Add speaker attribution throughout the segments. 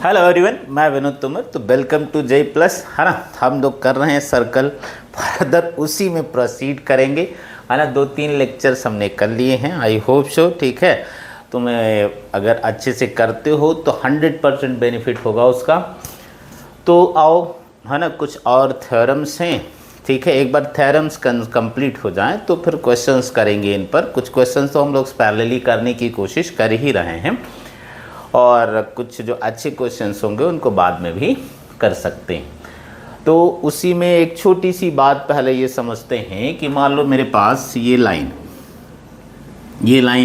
Speaker 1: Hello everyone, मैं विनोद तोमर। तो welcome to जय प्लस, है ना। हम लोग कर रहे हैं सर्कल, फर्दर उसी में प्रोसीड करेंगे, है ना। 2-3 लेक्चर्स हमने कर लिए हैं, आई होप सो, ठीक है। तुम्हें अगर अच्छे से करते हो तो 100% बेनिफिट होगा उसका। तो आओ, है ना, कुछ और थ्योरम्स हैं, ठीक है। एक बार थ्योरम्स कंप्लीट हो जाएं तो फिर क्वेश्चंस करेंगे। इन पर कुछ क्वेश्चंस तो हम लोग पैरेलली करने की कोशिश कर ही रहे हैं, और कुछ जो अच्छे क्वेश्चंस होंगे उनको बाद में भी कर सकते हैं। तो उसी में एक छोटी सी बात पहले ये समझते हैं कि मान लो मेरे पास ये लाइन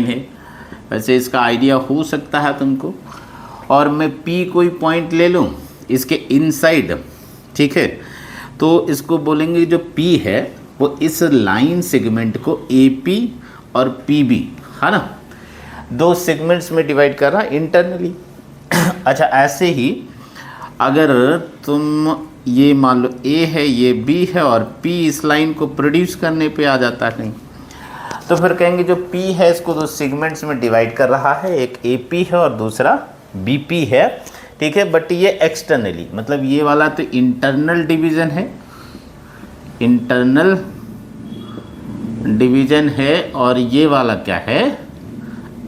Speaker 1: है। वैसे इसका आइडिया हो सकता है तुमको, और मैं P कोई पॉइंट ले लूँ इसके इनसाइड, ठीक है। तो इसको बोलेंगे जो P है वो इस लाइन सेगमेंट को AP और PB, है ना, 2 सेगमेंट्स में डिवाइड कर रहा इंटरनली। अच्छा, ऐसे ही अगर तुम ये मान लो A है, ये B है, और P इस लाइन को प्रोड्यूस करने पे आ जाता है कहीं, तो फिर कहेंगे जो P है इसको 2 सेगमेंट्स में डिवाइड कर रहा है, एक AP है और दूसरा BP है, ठीक है। बट ये एक्सटर्नली, मतलब ये वाला तो इंटरनल डिवीज़न है, इंटरनल डिवीज़न है, और ये वाला क्या है,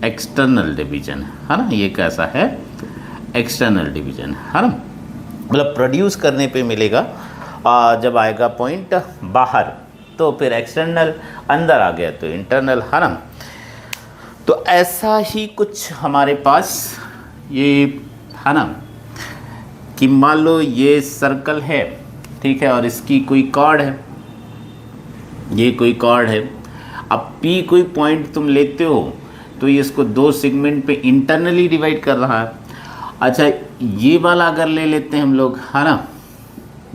Speaker 1: एक्सटर्नल डिवीज़न है ना। ये कैसा है, एक्सटर्नल डिवीज़न है ना, मतलब प्रोड्यूस करने पे मिलेगा। जब आएगा पॉइंट बाहर तो फिर एक्सटर्नल, अंदर आ गया तो इंटरनल, है ना। तो ऐसा ही कुछ हमारे पास ये है ना, कि मान लो ये सर्कल है, ठीक है, और इसकी कोई कॉर्ड है, ये कोई कॉर्ड है। अब P कोई पॉइंट तुम लेते हो तो ये इसको 2 सेगमेंट पे इंटरनली डिवाइड कर रहा है। अच्छा, ये वाला अगर ले लेते हैं हम लोग, है ना,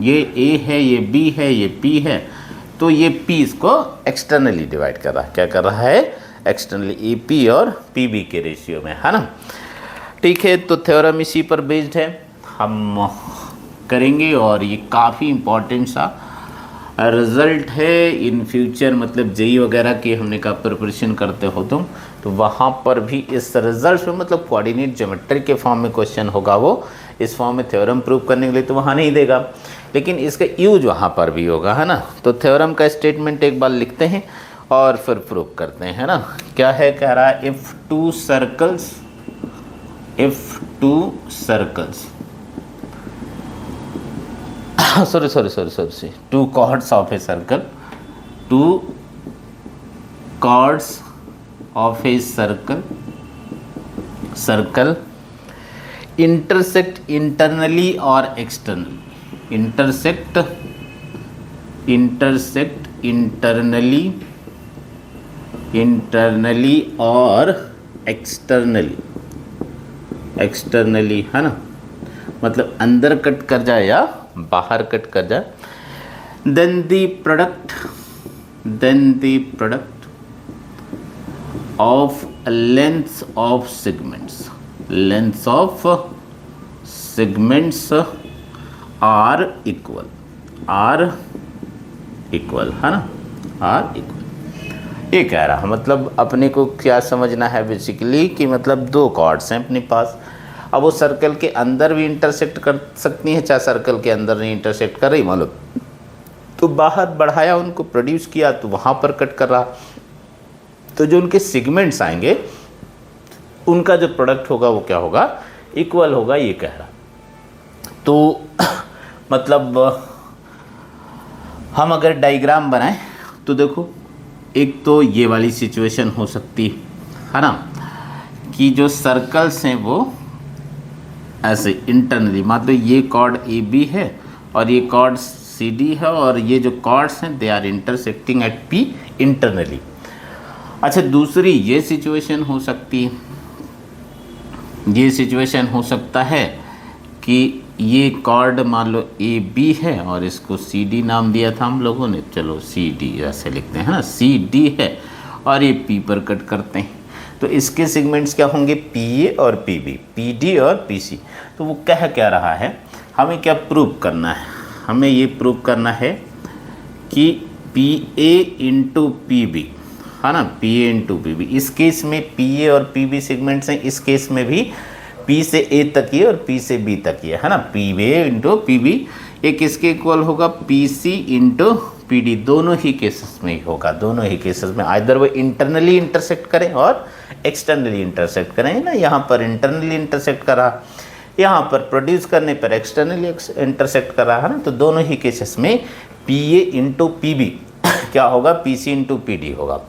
Speaker 1: ये A है, ये B है, ये P है, तो ये P इसको एक्सटर्नली डिवाइड कर रहा है। क्या कर रहा है, एक्सटर्नली, AP और PB के रेशियो में, है ना, ठीक है। तो थ्योरम इसी पर बेस्ड है, हम करेंगे, और ये काफ़ी इम्पोर्टेंट सा रिज़ल्ट है इन फ्यूचर। मतलब जेई वगैरह की हमने कहा प्रिपरेशन करते हो तुम, तो वहाँ पर भी इस रिजल्ट में, मतलब कोऑर्डिनेट ज्योमेट्री के फॉर्म में क्वेश्चन होगा, वो इस फॉर्म में थ्योरम प्रूव करने के लिए तो वहाँ नहीं देगा, लेकिन इसका यूज वहाँ पर भी होगा, है ना। तो थ्योरम का स्टेटमेंट एक बार लिखते हैं और फिर प्रूव करते हैं, है ना। क्या है, कह रहा है if two circles sorry, 2 chords of a circle, 2 chords of a circle intersect internally or externally, intersect internally or externally, है ना, मतलब अंदर कट कर जाए या बाहर कट कर जाए। then the product of lengths of segments are equal, है ना, are equal। ये कह रहा है, मतलब अपने को क्या समझना है बेसिकली, कि मतलब 2 कॉर्ड्स हैं अपने पास। अब वो सर्कल के अंदर भी इंटरसेक्ट कर सकती हैं, चाहे सर्कल के अंदर नहीं इंटरसेक्ट कर रही, मालूम, तो बाहर बढ़ाया, उनको प्रोड्यूस किया तो वहाँ पर कट कर रहा, तो जो उनके सेगमेंट्स आएंगे उनका जो प्रोडक्ट होगा वो क्या होगा, इक्वल होगा, ये कह रहा। तो मतलब हम अगर डायग्राम बनाएं तो देखो, एक तो ये वाली सिचुएशन हो सकती है ना, कि जो सर्कल्स हैं वो ऐसे इंटरनली, मतलब ये कॉर्ड AB है और ये कॉर्ड CD है, और ये जो कॉर्ड्स हैं they are intersecting at P internally. अच्छा, दूसरी ये सिचुएशन हो सकती है, ये सिचुएशन हो सकता है कि ये कॉर्ड मान लो AB है और इसको CD नाम दिया था हम लोगों ने, चलो CD ऐसे लिखते हैं ना, CD है और ये P पर कट करते हैं, तो इसके सेगमेंट्स क्या होंगे, PA और PB, PD और PC। तो वो क्या रहा है, हमें क्या प्रूव करना है, हमें ये प्रूव करना है कि PA इंटू PB, है ना, PA इंटू PB। इस केस में PA और PB सेगमेंट्स हैं, इस केस में भी P से A तक ये और P से B तक ये, है ना, PA इंटू PB, ये किसके इक्वल होगा, PC इंटू PD, दोनों ही केसेस में ही होगा, दोनों ही केसेस में आइदर वो इंटरनली इंटरसेक्ट करें और एक्सटर्नली इंटरसेक्ट करें ना, यहाँ पर इंटरनली इंटरसेक्ट करा, यहाँ पर प्रोड्यूस करने पर एक्सटर्नली इंटरसेक्ट करा, है ना, तो दोनों ही केसेस में PA इंटू PB क्या होगा, PC इंटू PD होगा।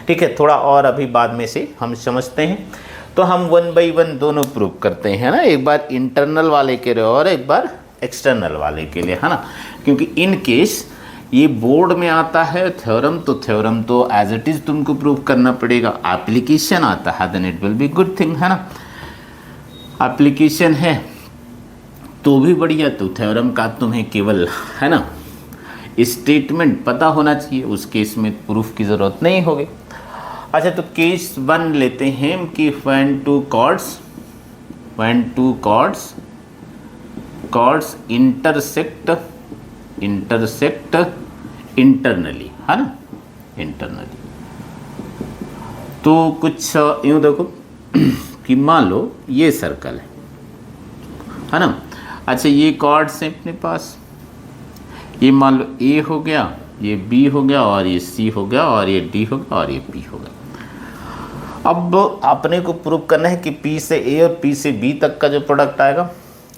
Speaker 1: ठीक है, थोड़ा और अभी बाद में से हम समझते हैं। तो हम 1 बाई 1 दोनों प्रूव करते हैं ना, एक बार इंटरनल वाले के लिए और एक बार एक्सटर्नल वाले के लिए, है ना, क्योंकि इन केस ये बोर्ड में आता है थ्योरम, तो थ्योरम तो एज इट इज़ तुमको प्रूव करना पड़ेगा। एप्लीकेशन आता है then it will be good thing, है ना, एप्लीकेशन है तो भी बढ़िया, तो थ्योरम का तुम्हें केवल, है ना, स्टेटमेंट पता होना चाहिए, उस केस में प्रूफ की ज़रूरत नहीं होगी। अच्छा, तो केस 1 लेते हैं कि when two chords intersect internally, है ना, इंटरनली। तो कुछ यूँ देखो कि मान लो ये सर्कल है ना, अच्छा ये कॉर्ड्स हैं अपने पास, ये मान लो A हो गया, ये B हो गया, और ये C हो गया, और ये D हो गया, और ये P हो गया। अब अपने को प्रूव करना है कि P से A और P से B तक का जो प्रोडक्ट आएगा,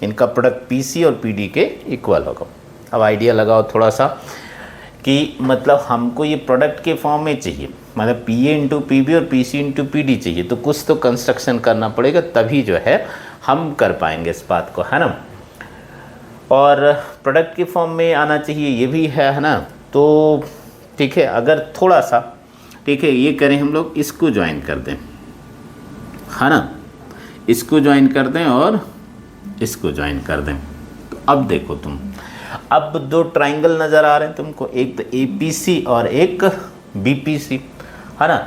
Speaker 1: इनका प्रोडक्ट PC और PD के इक्वल होगा। अब आइडिया लगाओ थोड़ा सा कि मतलब हमको ये प्रोडक्ट के फॉर्म में चाहिए, मतलब PA इंटू PB और PC इंटू PD चाहिए, तो कुछ तो कंस्ट्रक्शन करना पड़ेगा, तभी जो है हम कर पाएंगे इस बात को, है ना। और प्रोडक्ट के फॉर्म में आना चाहिए, ये भी है ना। तो ठीक है, अगर थोड़ा सा ठीक है ये करें हम लोग, इसको ज्वाइन कर दें, है ना, इसको ज्वाइन कर दें और इसको ज्वाइन कर दें। तो अब देखो तुम, अब दो ट्राइंगल नज़र आ रहे हैं तुमको, एक तो APC और एक BPC, है ना।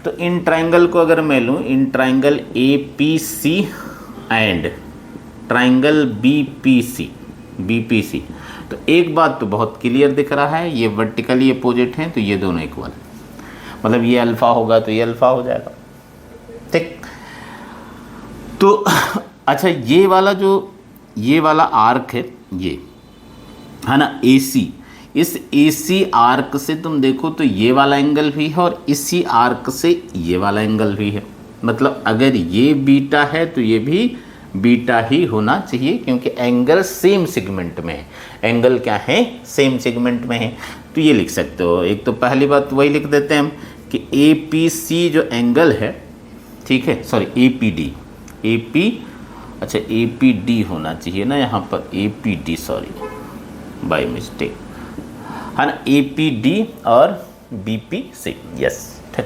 Speaker 1: तो इन ट्राइंगल को अगर मैं लूँ, in triangle APC and triangle BPC, तो एक बात तो बहुत क्लियर दिख रहा है, ये वर्टिकली अपोजिट हैं, तो ये दोनों इक्वल, मतलब ये अल्फ़ा होगा तो ये अल्फ़ा हो जाएगा, ठीक। तो अच्छा, ये वाला आर्क है, ये है ना AC, इस AC आर्क से तुम देखो तो ये वाला एंगल भी है और इसी आर्क से ये वाला एंगल भी है, मतलब अगर ये बीटा है तो ये भी बीटा ही होना चाहिए, क्योंकि एंगल सेम सेगमेंट में है। एंगल क्या है, सेम सेगमेंट में है। तो ये लिख सकते हो, एक तो पहली बात वही लिख देते हैं हम कि APC जो एंगल है, ठीक है, सॉरी APD होना चाहिए ना यहाँ पर, APD, सॉरी बाय मिस्टेक, है ना, APD और BPC, यस, ठीक।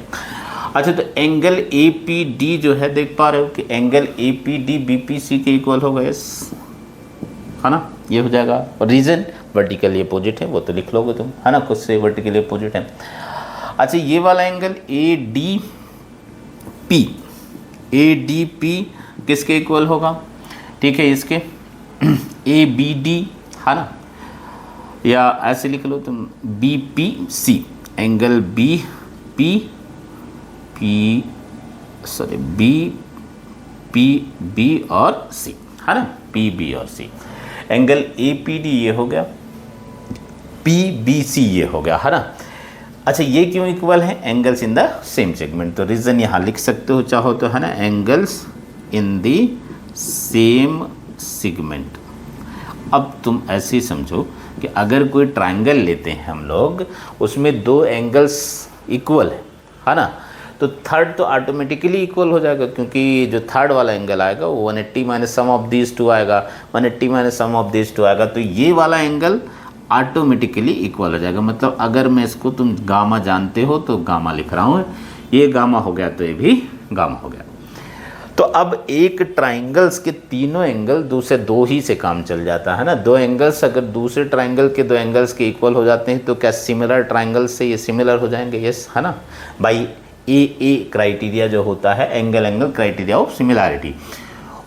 Speaker 1: अच्छा, तो एंगल APD जो है, देख पा रहे हो कि एंगल APD BPC के इक्वल होगा, यस, है ना, ये हो जाएगा। और रीजन वर्टिकली अपोजिट है, वो तो लिख लोगे तुम, है ना, खुद से वर्टिकली अपोजिट है। अच्छा, ये वाला एंगल ADP किसके इक्वल होगा, ठीक है, इसके ABD, है ना, या ऐसे लिख लो तुम BPC, एंगल BP और C, है ना, PB और C, एंगल APD ये हो गया, PBC ये हो गया, है ना। अच्छा, ये क्यों इक्वल है, angles in the same segment, तो रीज़न यहाँ लिख सकते हो चाहो तो, है ना, angles in the same segment. अब तुम ऐसे ही समझो कि अगर कोई ट्रायंगल लेते हैं हम लोग, उसमें दो एंगल्स इक्वल है ना, तो थर्ड तो ऑटोमेटिकली इक्वल हो जाएगा, क्योंकि जो थर्ड वाला एंगल आएगा वो 180 minus sum of these two आएगा, 180 minus sum of these two आएगा, तो ये वाला एंगल ऑटोमेटिकली इक्वल हो जाएगा। मतलब अगर मैं इसको, तुम गामा जानते हो तो गामा लिख रहा हूँ, ये गामा हो गया तो ये भी गामा हो गया। तो अब एक ट्राइंगल्स के तीनों एंगल दूसरे दो ही से काम चल जाता है ना। दो एंगल्स अगर दूसरे ट्राइंगल के दो एंगल्स के इक्वल हो जाते हैं तो क्या सिमिलर ट्राइंगल से ये सिमिलर हो जाएंगे, यस, है ना, बाई ए क्राइटेरिया जो होता है, एंगल क्राइटेरिया ऑफ सिमिलैरिटी,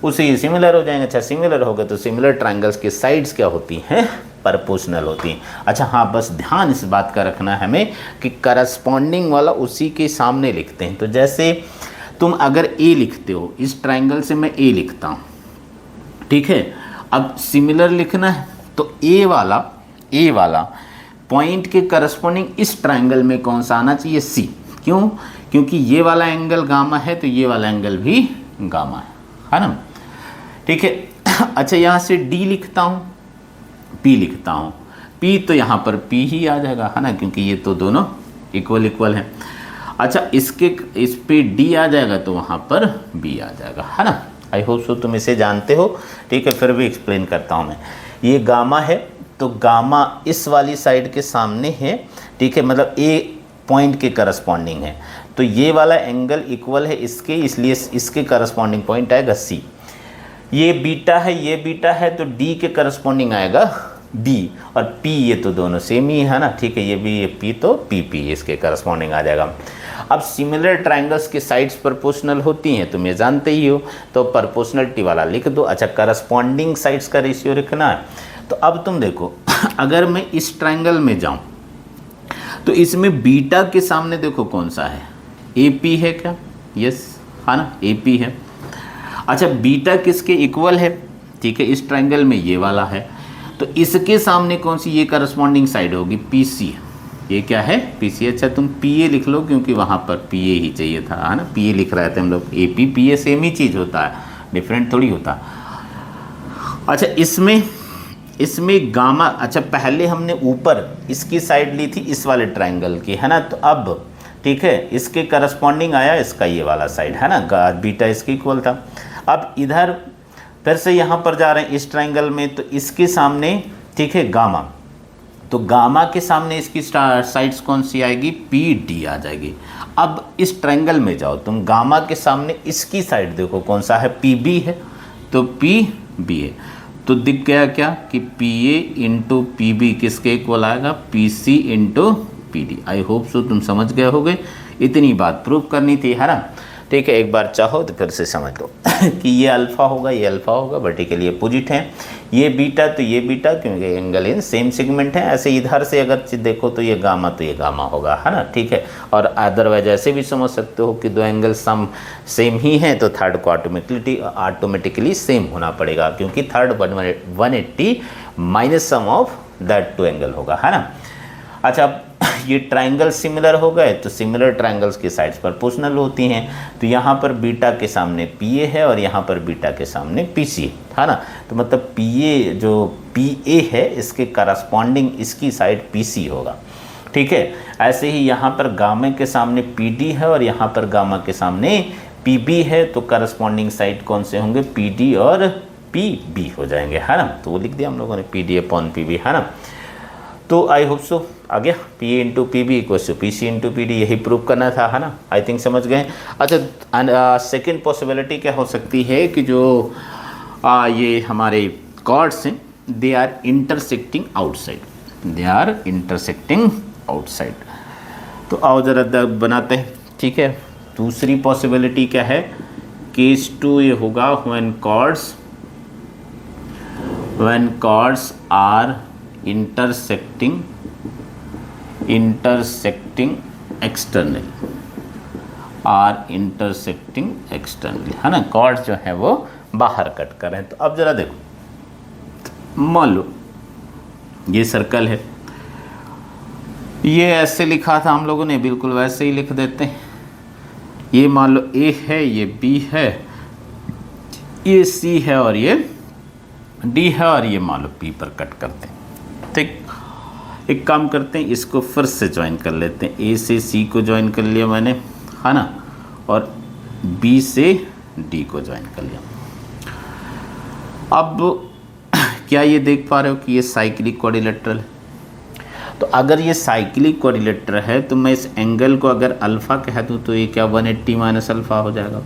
Speaker 1: उसे ये सिमिलर हो जाएंगे। अच्छा, सिमिलर होगा तो सिमिलर ट्राइंगल्स की साइड्स क्या होती हैं, प्रोपोर्शनल होती हैं। अच्छा हाँ, बस ध्यान इस बात का रखना है हमें कि करस्पॉन्डिंग वाला उसी के सामने लिखते हैं। तो जैसे तुम अगर ए लिखते हो, इस ट्राइंगल से मैं ए लिखता हूँ, ठीक है। अब सिमिलर लिखना है तो ए वाला पॉइंट के करस्पॉन्डिंग इस ट्रायंगल में कौन सा आना चाहिए, सी। क्यों? क्योंकि ये वाला एंगल गामा है तो ये वाला एंगल भी गामा है ना, ठीक है। अच्छा, यहाँ से डी लिखता हूँ, पी लिखता हूँ, पी तो यहाँ पर पी ही आ जाएगा, है ना, क्योंकि ये तो दोनों इक्वल है। अच्छा, इस पे डी आ जाएगा तो वहाँ पर बी आ जाएगा, है ना। आई होप सो तुम इसे जानते हो, ठीक है। फिर भी एक्सप्लेन करता हूँ मैं। ये गामा है तो गामा इस वाली साइड के सामने है, ठीक है, मतलब ए पॉइंट के करस्पॉन्डिंग है, तो ये वाला एंगल इक्वल है इसके, इसलिए इसके करस्पॉन्डिंग पॉइंट आएगा सी। ये बीटा है तो डी के करस्पॉन्डिंग आएगा बी, और पी ये तो दोनों सेम ही है ना, ठीक है। ये भी ये पी तो पी इसके करस्पॉन्डिंग आ जाएगा। अब सिमिलर ट्रायंगल्स की साइड्स प्रोपोर्शनल होती हैं, तुम ये जानते ही हो, तो प्रोपोर्शनलिटी वाला लिख दो। अच्छा, करस्पॉन्डिंग साइड्स का रेशियो लिखना है। तो अब तुम देखो, अगर मैं इस ट्रायंगल में जाऊं तो इसमें बीटा के सामने देखो कौन सा है, ए पी है क्या, यस, है ना, ए पी है। अच्छा, बीटा किसके इक्वल है, ठीक है, इस ट्रायंगल में ये वाला है, तो इसके सामने कौन सी ये करस्पॉन्डिंग साइड होगी, पी सी। ये क्या है, पी सी। अच्छा, तुम पी ए लिख लो क्योंकि वहाँ पर पी ए ही चाहिए था, है ना, पी ए लिख रहे थे हम लोग, A P P A same ही चीज़ होता है, डिफरेंट थोड़ी होता। अच्छा, इसमें गामा, अच्छा पहले हमने ऊपर इसकी साइड ली थी इस वाले ट्रायंगल की, है ना, तो अब ठीक है, इसके करस्पॉन्डिंग आया इसका ये वाला साइड, है ना, बीटा इसके इक्वल था। अब इधर फिर से यहाँ पर जा रहे हैं इस ट्रायंगल में, तो इसके सामने, ठीक है, गामा, तो गामा के सामने इसकी साइड्स कौन सी आएगी, पी डी आ जाएगी। अब इस ट्रायंगल में जाओ तुम, गामा के सामने इसकी साइड देखो कौन सा है, पी बी है, तो पी बी है, तो दिख गया क्या कि P A into P B किसके इक्वल आएगा, P C into P D. I hope so तुम समझ गए होगे, इतनी बात प्रूव करनी थी, है ना, ठीक है। एक बार चाहो तो फिर से समझ लो कि ये अल्फ़ा होगा, ये अल्फ़ा होगा, वर्टिकली अपोजिट है, ये बीटा तो ये बीटा, क्योंकि एंगल इन सेम सेगमेंट है। ऐसे इधर से अगर देखो तो ये गामा तो ये गामा होगा, है ना, ठीक है। और अदरवाइज ऐसे भी समझ सकते हो कि दो एंगल सेम ही हैं तो थर्ड को ऑटोमेटिकली सेम होना पड़ेगा, क्योंकि third 180 minus sum of that two angle होगा, है ना। अच्छा, ये ट्रायंगल सिमिलर हो गए तो सिमिलर ट्रायंगल्स की साइड्स प्रोपोर्शनल होती हैं, तो यहाँ पर बीटा के सामने पी ए है और यहाँ पर बीटा के सामने पी सी है ना, तो मतलब पी ए जो पी ए है इसके करस्पॉन्डिंग इसकी साइड पी सी होगा, ठीक है। ऐसे ही यहाँ पर गामा के सामने पी डी है और यहाँ पर गामा के सामने पी बी है, तो करस्पॉन्डिंग साइड कौन से होंगे, पी डी और पी बी हो जाएंगे, है ना। तो वो लिख दिया हम लोगों ने, P D upon P B, है ना। तो आई होप सो आ गया, P A into P B equal to P C into P D, यही प्रूव करना था, है ना। आई थिंक समझ गए। अच्छा, सेकेंड पॉसिबिलिटी क्या हो सकती है कि जो ये हमारे कॉर्ड्स हैं, they are intersecting outside, they are intersecting outside. तो आओ ज़रा बनाते हैं, ठीक है। दूसरी पॉसिबिलिटी क्या है, केस 2 ये होगा when chords are intersecting external, है ना, कॉर्ड्स जो है वो बाहर कट कर रहे हैं। तो अब जरा देखो, मान लो ये सर्कल है, ये ऐसे लिखा था हम लोगों ने, बिल्कुल वैसे ही लिख देते हैं। ये मान लो ए है, ये बी है, ये सी है और ये डी है, और ये मान लो पी पर कट करते हैं, ठीक। एक काम करते हैं, इसको फिर से ज्वाइन कर लेते हैं, ए से सी को ज्वाइन कर लिया मैंने, है ना, और बी से डी को ज्वाइन कर लिया। अब क्या ये देख पा रहे हो कि ये साइक्लिक क्वाड्रिलेटरल है, तो अगर ये साइक्लिक क्वाड्रिलेटरल है तो मैं इस एंगल को अगर अल्फ़ा कह दूँ तो ये क्या 180 माइनस अल्फ़ा हो जाएगा।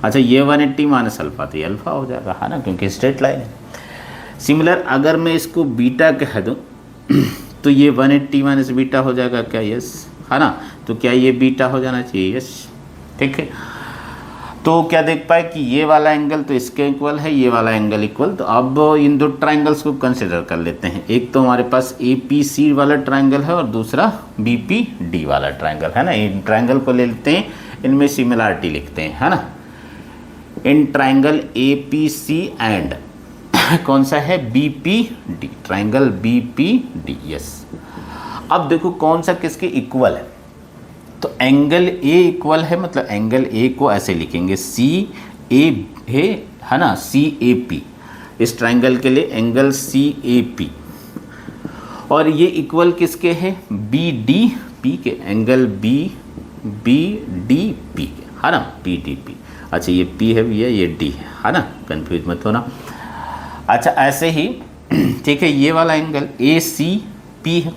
Speaker 1: अच्छा, ये 180 माइनस अल्फ़ा तो ये अल्फ़ा हो जाएगा, है ना, क्योंकि स्ट्रेट लाइन है। सिमिलर अगर मैं इसको बीटा कह दूँ तो ये 180 माइनस बीटा हो जाएगा क्या, यस, है ना, तो क्या ये बीटा हो जाना चाहिए, यस, ठीक है। तो क्या देख पाए कि ये वाला एंगल तो इसके इक्वल है, ये वाला एंगल इक्वल। तो अब इन दो ट्रायंगल्स को कंसिडर कर लेते हैं, एक तो हमारे पास ए पी सी वाला ट्रायंगल है और दूसरा बी पी डी वाला ट्रायंगल, है ना। इन ट्रायंगल को ले लेते हैं, इनमें सिमिलरिटी लिखते हैं, है ना। In triangle A P C and कौन सा है, B P D, triangle B P D, yes. अब देखो कौन सा किसके इक्वल है, तो एंगल ए इक्वल है, मतलब एंगल ए को ऐसे लिखेंगे सी ए है ना, सी ए पी, इस ट्राइंगल के लिए एंगल सी ए पी, और ये इक्वल किसके है, बी डी पी के, एंगल बी डी पी के, है ना, बी डी पी। अच्छा ये पी है भैया, ये डी है ना, कंफ्यूज मत होना। अच्छा ऐसे ही ठीक है, ये वाला एंगल ए सी पी है,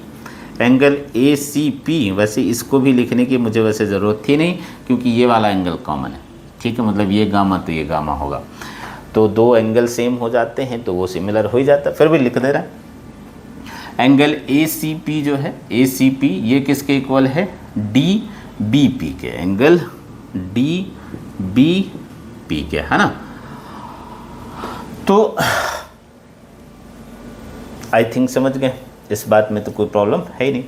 Speaker 1: एंगल ए सी पी, वैसे इसको भी लिखने की मुझे वैसे ज़रूरत थी नहीं, क्योंकि ये वाला एंगल कॉमन है, ठीक है, मतलब ये गामा तो ये गामा होगा, तो दो एंगल सेम हो जाते हैं तो वो सिमिलर हो ही जाता है, फिर भी लिख दे रहा है। एंगल ए सी पी जो है, ए सी पी ये किसके इक्वल है, डी बी पी के, एंगल डी बी पी के, है ना। तो आई थिंक समझ गए, इस बात में तो कोई प्रॉब्लम है ही नहीं।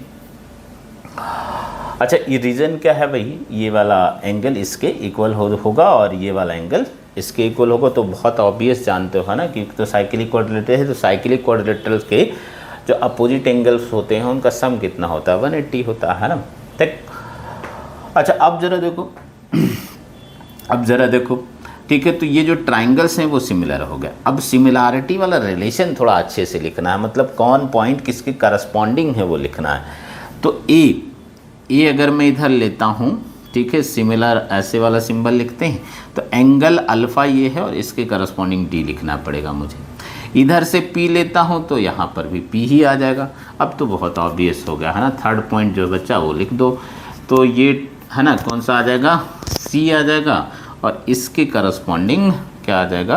Speaker 1: अच्छा ये रीज़न क्या है भाई, ये वाला एंगल इसके इक्वल होगा और ये वाला एंगल इसके इक्वल होगा, तो बहुत ऑब्वियस जानते हो, है ना, क्योंकि तो साइक्लिक क्वाड्रिलेटरल है, तो साइक्लिक क्वाड्रिलेटरल के जो अपोजिट एंगल्स होते हैं उनका सम कितना होता है, 180 होता है ना, ठीक। अच्छा अब ज़रा देखो अब ज़रा देखो, ठीक है, तो ये जो ट्राइंगल्स हैं वो सिमिलर हो गए। अब सिमिलैरिटी वाला रिलेशन थोड़ा अच्छे से लिखना है, मतलब कौन पॉइंट किसके करस्पॉन्डिंग है वो लिखना है। तो ए अगर मैं इधर लेता हूँ, ठीक है, सिमिलर ऐसे वाला सिंबल लिखते हैं, तो एंगल अल्फ़ा ये है और इसके करस्पॉन्डिंग डी लिखना पड़ेगा मुझे। इधर से पी लेता हूँ तो यहाँ पर भी पी ही आ जाएगा। अब तो बहुत ऑब्वियस हो गया, है ना, थर्ड पॉइंट जो बच्चा वो लिख दो, तो ये है ना कौन सा आ जाएगा, सी आ जाएगा, और इसके करस्पॉन्डिंग क्या आ जाएगा,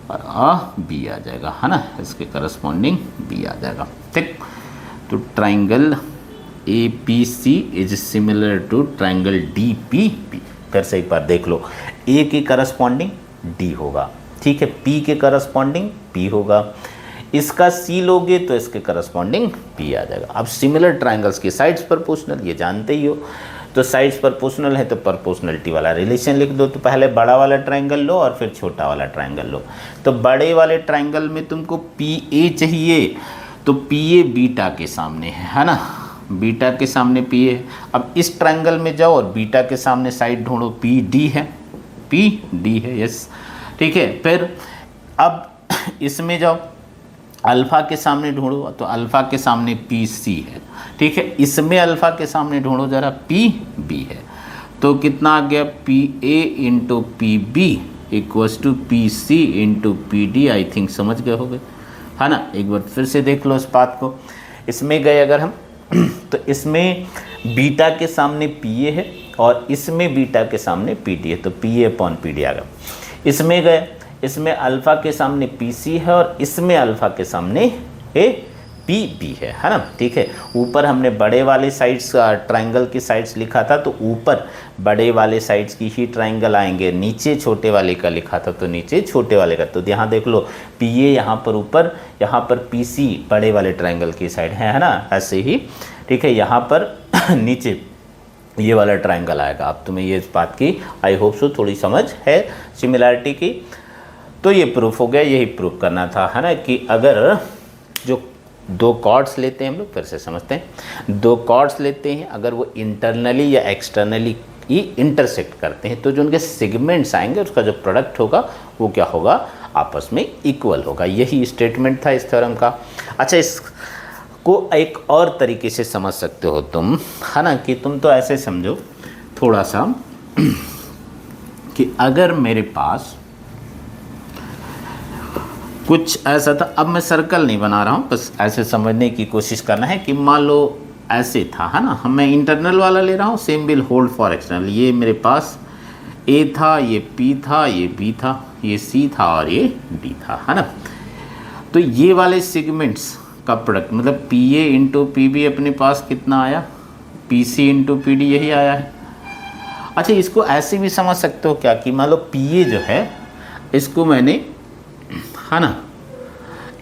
Speaker 1: और बी आ जाएगा, है ना, इसके करस्पॉन्डिंग बी आ जाएगा, ठीक। तो triangle A P C is similar to triangle D P P. फिर से एक बार देख लो, ए के करस्पॉन्डिंग डी होगा, ठीक है, पी के करस्पॉन्डिंग पी होगा, इसका सी लोगे तो इसके करस्पॉन्डिंग पी आ जाएगा। अब सिमिलर ट्राइंगल्स की साइड्स प्रोपोर्शनल, ये जानते ही हो, तो साइड्स प्रोपोर्शनल है तो प्रोपोर्शनलिटी वाला रिलेशन लिख दो। तो पहले बड़ा वाला ट्राइंगल लो और फिर छोटा वाला ट्राइंगल लो। तो बड़े वाले ट्राइंगल में तुमको पी ए चाहिए, तो पी ए बीटा के सामने है ना, बीटा के सामने पी ए। अब इस ट्राइंगल में जाओ और बीटा के सामने साइड ढूंढो, पी डी है, पी डी है, यस, ठीक है। फिर अब इसमें जाओ, अल्फ़ा के सामने ढूंढो, तो अल्फ़ा के सामने पी सी है, ठीक है। इसमें अल्फ़ा के सामने ढूंढो जरा, पी बी है, तो कितना आ गया, P A into P B equals to P C into P D. I think समझ गए होगे, है ना। एक बार फिर से देख लो इस बात को। इसमें गए अगर हम तो इसमें बीटा के सामने पी ए है और इसमें बीटा के सामने पी डी है, तो P A upon P D आ गया। इसमें गए, इसमें अल्फ़ा के सामने पी सी है और इसमें अल्फ़ा के सामने ए पी बी है ना, ठीक है। ऊपर हमने बड़े वाले साइड्स ट्राइंगल की साइड्स लिखा था, तो ऊपर बड़े वाले साइड्स की ही ट्राइंगल आएंगे, नीचे छोटे वाले का लिखा था तो नीचे छोटे वाले का। तो यहाँ देख लो, पी ए यहाँ पर ऊपर, यहाँ पर पी सी बड़े वाले ट्राइंगल की साइड है ना, ऐसे ही, ठीक है। यहाँ पर नीचे ये वाला ट्राइंगल आएगा। अब तुम्हें ये इस बात की आई होप सो थोड़ी समझ है सिमिलैरिटी की। तो ये प्रूफ हो गया, यही प्रूफ करना था, है ना, कि अगर जो दो कॉर्ड्स लेते हैं हम लोग, फिर से समझते हैं, दो कॉर्ड्स लेते हैं, अगर वो इंटरनली या एक्सटर्नली ही इंटरसेक्ट करते हैं, तो जो उनके सेगमेंट्स आएंगे उसका जो प्रोडक्ट होगा वो क्या होगा, आपस में इक्वल होगा। यही स्टेटमेंट था इस थ्योरम का। अच्छा, इसको एक और तरीके से समझ सकते हो तुम, है ना, कि तुम तो ऐसे समझो थोड़ा सा कि अगर मेरे पास कुछ ऐसा था, अब मैं सर्कल नहीं बना रहा हूँ, बस ऐसे समझने की कोशिश करना है कि मान लो ऐसे था, है ना, मैं इंटरनल वाला ले रहा हूँ, same will hold for external. ये मेरे पास ए था, ये पी था, ये बी था, ये सी था और ये डी था, है ना। तो ये वाले सेगमेंट्स का प्रोडक्ट मतलब P A into P B अपने पास कितना आया, P C into P D, यही आया है। अच्छा, इसको ऐसे भी समझ सकते हो क्या कि मान लो पी ए जो है इसको मैंने, है ना,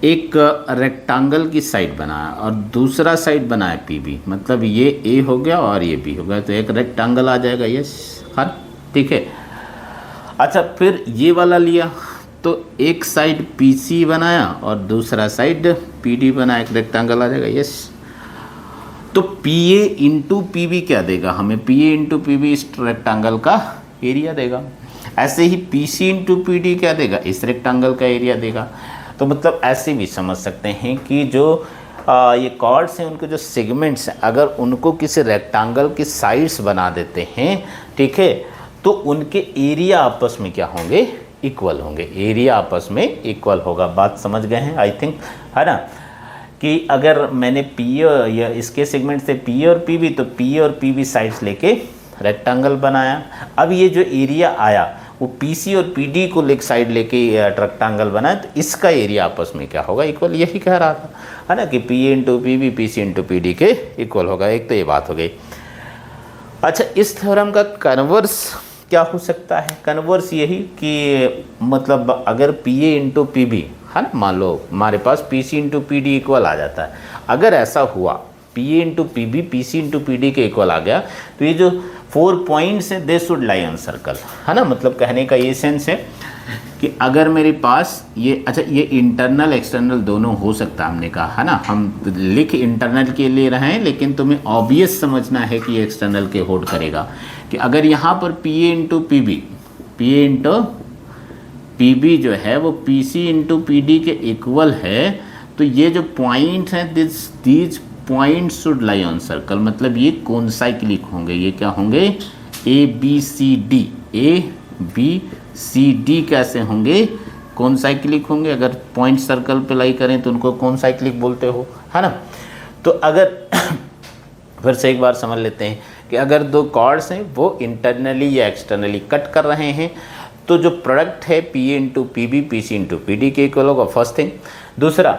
Speaker 1: एक रेक्टेंगल की साइड बनाया और दूसरा साइड बनाया पी बी, मतलब ये ए हो गया और ये बी हो गया, तो एक रेक्टेंगल आ जाएगा, यस, हाँ, ठीक है। अच्छा, फिर ये वाला लिया तो एक साइड PC बनाया और दूसरा साइड PD बनाया, एक रेक्टेंगल आ जाएगा। यस, तो PA इंटू PB क्या देगा हमें? PA इंटू PB इस रेक्टेंगल का एरिया देगा। ऐसे ही PC इंटू PD क्या देगा? इस रेक्टेंगल का एरिया देगा। तो मतलब ऐसे भी समझ सकते हैं कि जो ये कॉर्ड्स हैं उनके जो सेगमेंट्स हैं, अगर उनको किसी रेक्टेंगल की साइड्स बना देते हैं, ठीक है, तो उनके एरिया आपस में क्या होंगे? इक्वल होंगे। एरिया आपस में इक्वल होगा। बात समझ गए हैं आई थिंक, है ना? कि अगर मैंने पी या इसके सेगमेंट से पी और पीबी, तो पी और पीबी साइड्स लेके रेक्टेंगल बनाया। अब ये जो एरिया आया वो पीसी और पीडी को एक साइड लेके रेक्टेंगल बनाया, तो इसका एरिया आपस में क्या होगा? इक्वल। यही कह रहा था, है ना, कि P into PB PC into PD के इक्वल होगा। एक तो ये बात हो गई। अच्छा, इस थ्योरम का कन्वर्स क्या हो सकता है? कन्वर्स यही कि मतलब अगर P A into P B, है ना, मान लो हमारे पास P C into P D equal आ जाता है। अगर ऐसा हुआ P A into P B P C into P D के इक्वल आ गया, तो ये जो 4 पॉइंट्स हैं they should lie on circle, है ना। मतलब कहने का ये सेंस है कि अगर मेरे पास ये, अच्छा, ये इंटरनल एक्सटर्नल दोनों हो सकता है, हमने कहा, है ना। हम लिख इंटरनल के लिए रहे हैं, लेकिन तुम्हें ऑब्वियस समझना है कि ये एक्सटर्नल के होल्ड करेगा। कि अगर यहाँ पर P A into P B, P A into P B जो है वो P C into P D के इक्वल है, तो ये जो पॉइंट हैं these point should lie on circle. मतलब ये कौन साइक्लिक होंगे? ये क्या होंगे? A B C D. A B C D कैसे होंगे? कौन साइक्लिक होंगे? अगर पॉइंट सर्कल पे लाई करें तो उनको कौन साइक्लिक बोलते हो, है ना। तो अगर फिर से एक बार समझ लेते हैं कि अगर दो कॉर्ड्स हैं वो इंटरनली या एक्सटर्नली कट कर रहे हैं, तो जो प्रोडक्ट है P A into P B P C into P D के इक्वल होगा, फर्स्ट थिंग। दूसरा,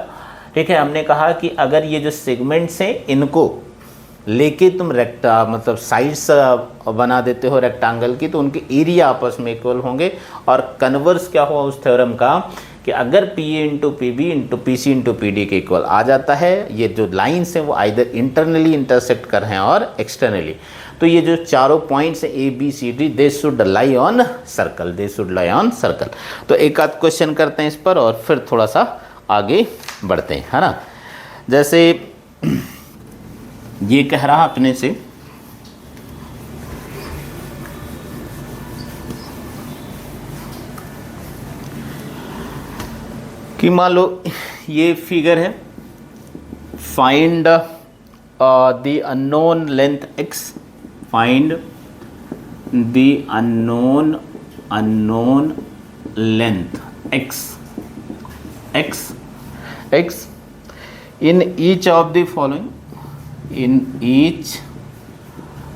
Speaker 1: ठीक है, हमने कहा कि अगर ये जो सेगमेंट्स हैं इनको लेके तुम मतलब साइड्स बना देते हो रेक्टेंगल की, तो उनके एरिया आपस में इक्वल होंगे। और कन्वर्स क्या हुआ उस थ्योरम का कि अगर P A into P B into P C into P D के इक्वल आ जाता है, ये जो लाइन्स हैं वो आइदर इंटरनली इंटरसेक्ट कर रहे हैं और एक्सटर्नली, तो ये जो चारों पॉइंट्स हैं A B C D, they should lie on circle, they should lie on circle. तो एक आध क्वेश्चन करते हैं इस पर और फिर थोड़ा सा आगे बढ़ते हैं, है ना। जैसे ये कह रहा अपने से कि मान लो ये फिगर है, find the unknown length x, find the unknown length x in each of the following, in each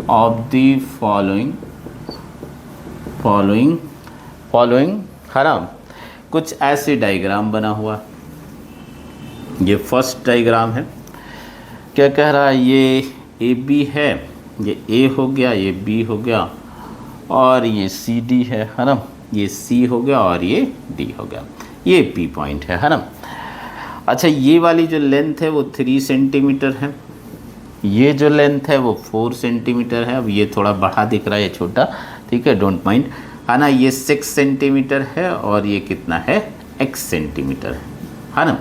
Speaker 1: of the following है ना। कुछ ऐसे डायग्राम बना हुआ, ये फर्स्ट डायग्राम है। क्या कह रहा है? ये ए बी है, ये ए हो गया, ये बी हो गया, और ये सी डी है ना। ये सी हो गया और ये डी हो गया, ये पी पॉइंट है ना। अच्छा, ये वाली जो लेंथ है वो 3 सेंटीमीटर है, ये जो लेंथ है वो 4 सेंटीमीटर है। अब ये थोड़ा बड़ा दिख रहा है, ये छोटा, ठीक है, डोंट माइंड, है ना। ये 6 सेंटीमीटर है और ये कितना है? x सेंटीमीटर है ना।